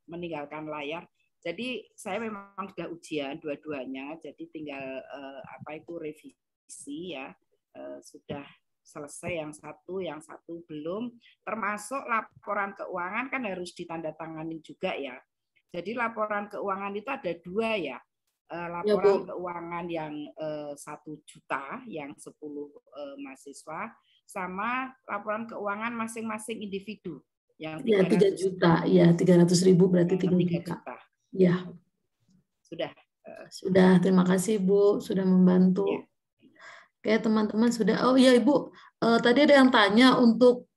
meninggalkan layar. Jadi saya memang sudah ujian dua-duanya, jadi tinggal revisi ya. Sudah selesai yang satu belum. Termasuk laporan keuangan kan harus ditandatangani juga ya. Jadi laporan keuangan itu ada dua ya. Laporan keuangan yang 1 juta, yang 10 mahasiswa, sama laporan keuangan masing-masing individu yang 3 juta, ya 300.000 berarti 3 juta. Ya. Sudah, terima kasih Bu sudah membantu. Ya. Oke teman-teman sudah. Oh iya Ibu, tadi ada yang tanya untuk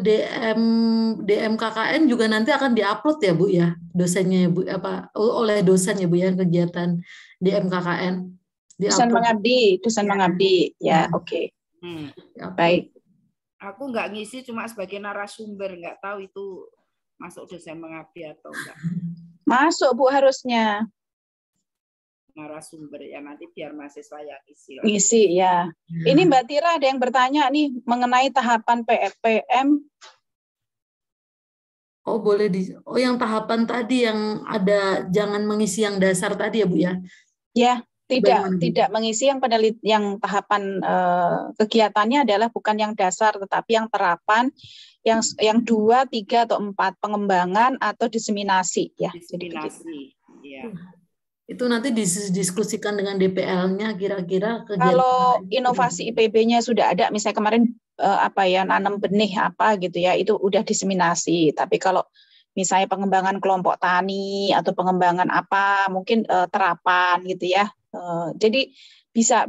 DM KKN juga nanti akan diupload ya Bu ya, dosennya ya Bu, oleh dosen ya Bu ya, kegiatan DM KKN. Dosen mengabdi ya, oke. Baik. Aku nggak ngisi, cuma sebagai narasumber, nggak tahu itu masuk dosen mengabdi atau enggak. Masuk Bu harusnya. Narasumber ya, nanti biar mahasiswa yang isi. Ngisi ya. Ini Mbak Tira ada yang bertanya nih mengenai tahapan PFPM. Oh boleh yang tahapan tadi yang ada jangan mengisi yang dasar tadi ya Bu ya? Ya, tidak mengisi yang tahapan kegiatannya adalah bukan yang dasar tetapi yang terapan yang 2, 3 atau 4 pengembangan atau diseminasi ya. Diseminasi. Ya. Itu nanti didiskusikan dengan DPL-nya kira-kira kegiatan. Kalau inovasi IPB-nya sudah ada, misalnya kemarin nanam benih apa gitu ya, itu udah diseminasi. Tapi kalau misalnya pengembangan kelompok tani atau pengembangan apa, mungkin terapan gitu ya. Jadi bisa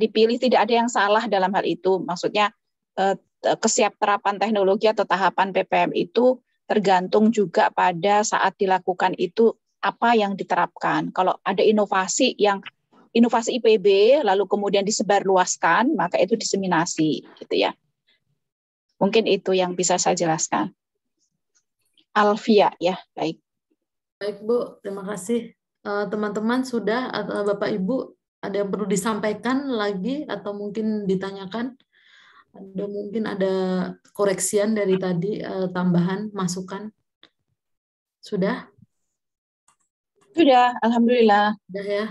dipilih, tidak ada yang salah dalam hal itu. Maksudnya kesiapterapan teknologi atau tahapan PPM itu tergantung juga pada saat dilakukan itu apa yang diterapkan. Kalau ada inovasi IPB lalu kemudian disebarluaskan, maka itu diseminasi gitu ya. Mungkin itu yang bisa saya jelaskan. Alfia ya, baik. Baik Bu, terima kasih. Teman-teman sudah, atau Bapak Ibu ada yang perlu disampaikan lagi atau mungkin ditanyakan? Mungkin ada koreksian dari tadi, tambahan, masukan? Sudah? Sudah, alhamdulillah. Sudah ya.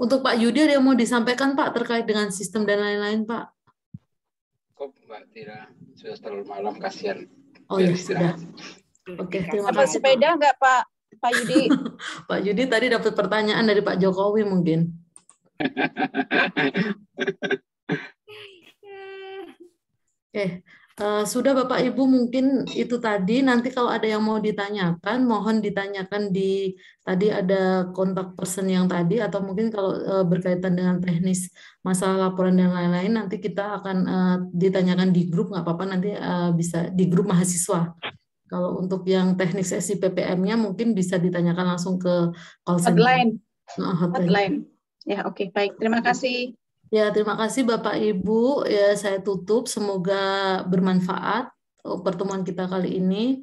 Untuk Pak Yudi ada yang mau disampaikan Pak terkait dengan sistem dan lain-lain Pak? Kok Mbak Tira sudah terlalu malam, kasihan. Oh ya sudah. Oke, terima kasih. Sepeda enggak Pak Yudi? Pak Yudi tadi dapat pertanyaan dari Pak Jokowi mungkin. Oke. Sudah Bapak Ibu mungkin itu tadi, nanti kalau ada yang mau ditanyakan mohon ditanyakan tadi ada kontak person yang tadi, atau mungkin kalau berkaitan dengan teknis masalah laporan dan lain-lain nanti kita akan ditanyakan di grup, nggak apa-apa, nanti bisa di grup mahasiswa. Kalau untuk yang teknis SIPPM-nya mungkin bisa ditanyakan langsung ke call center. Hotline. Ya, oke, baik. Terima kasih. Ya, terima kasih Bapak Ibu. Ya, saya tutup. Semoga bermanfaat pertemuan kita kali ini.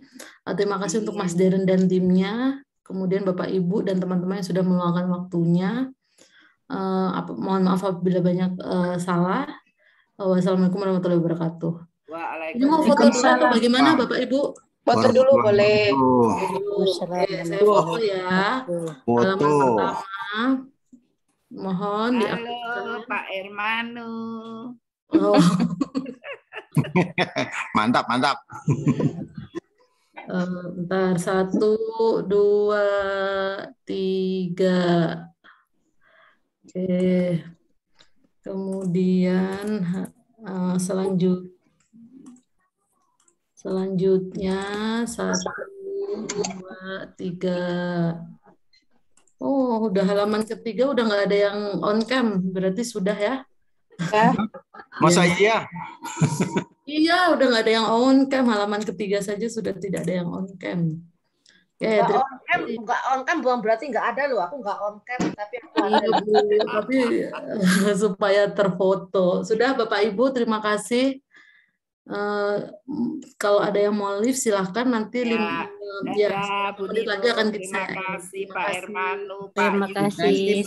Terima kasih untuk Mas Deren dan timnya. Kemudian Bapak Ibu dan teman-teman yang sudah meluangkan waktunya. Mohon maaf apabila banyak salah. Wassalamualaikum warahmatullahi wabarakatuh. Ini mau foto dulu atau bagaimana Bapak Ibu? Foto dulu boleh. Saya foto ya. Halaman pertama. Mohon Halo Pak Hermanu. Oh. Mantap. Bentar, 1, 2, 3. Oke. Kemudian selanjutnya 1, 2, 3. Oh, udah halaman ketiga udah nggak ada yang on cam, berarti sudah ya? Masa iya? Iya, udah nggak ada yang on cam. Halaman ketiga saja sudah tidak ada yang on cam. Nggak on cam bukan berarti nggak ada loh. Aku nggak on cam, tapi aku ada. Bu, tapi supaya terfoto. Sudah Bapak Ibu, terima kasih. Kalau ada yang mau live silahkan nanti Bu menit lagi akan terima kasih Pak Hermanu, Pak Terima kasih.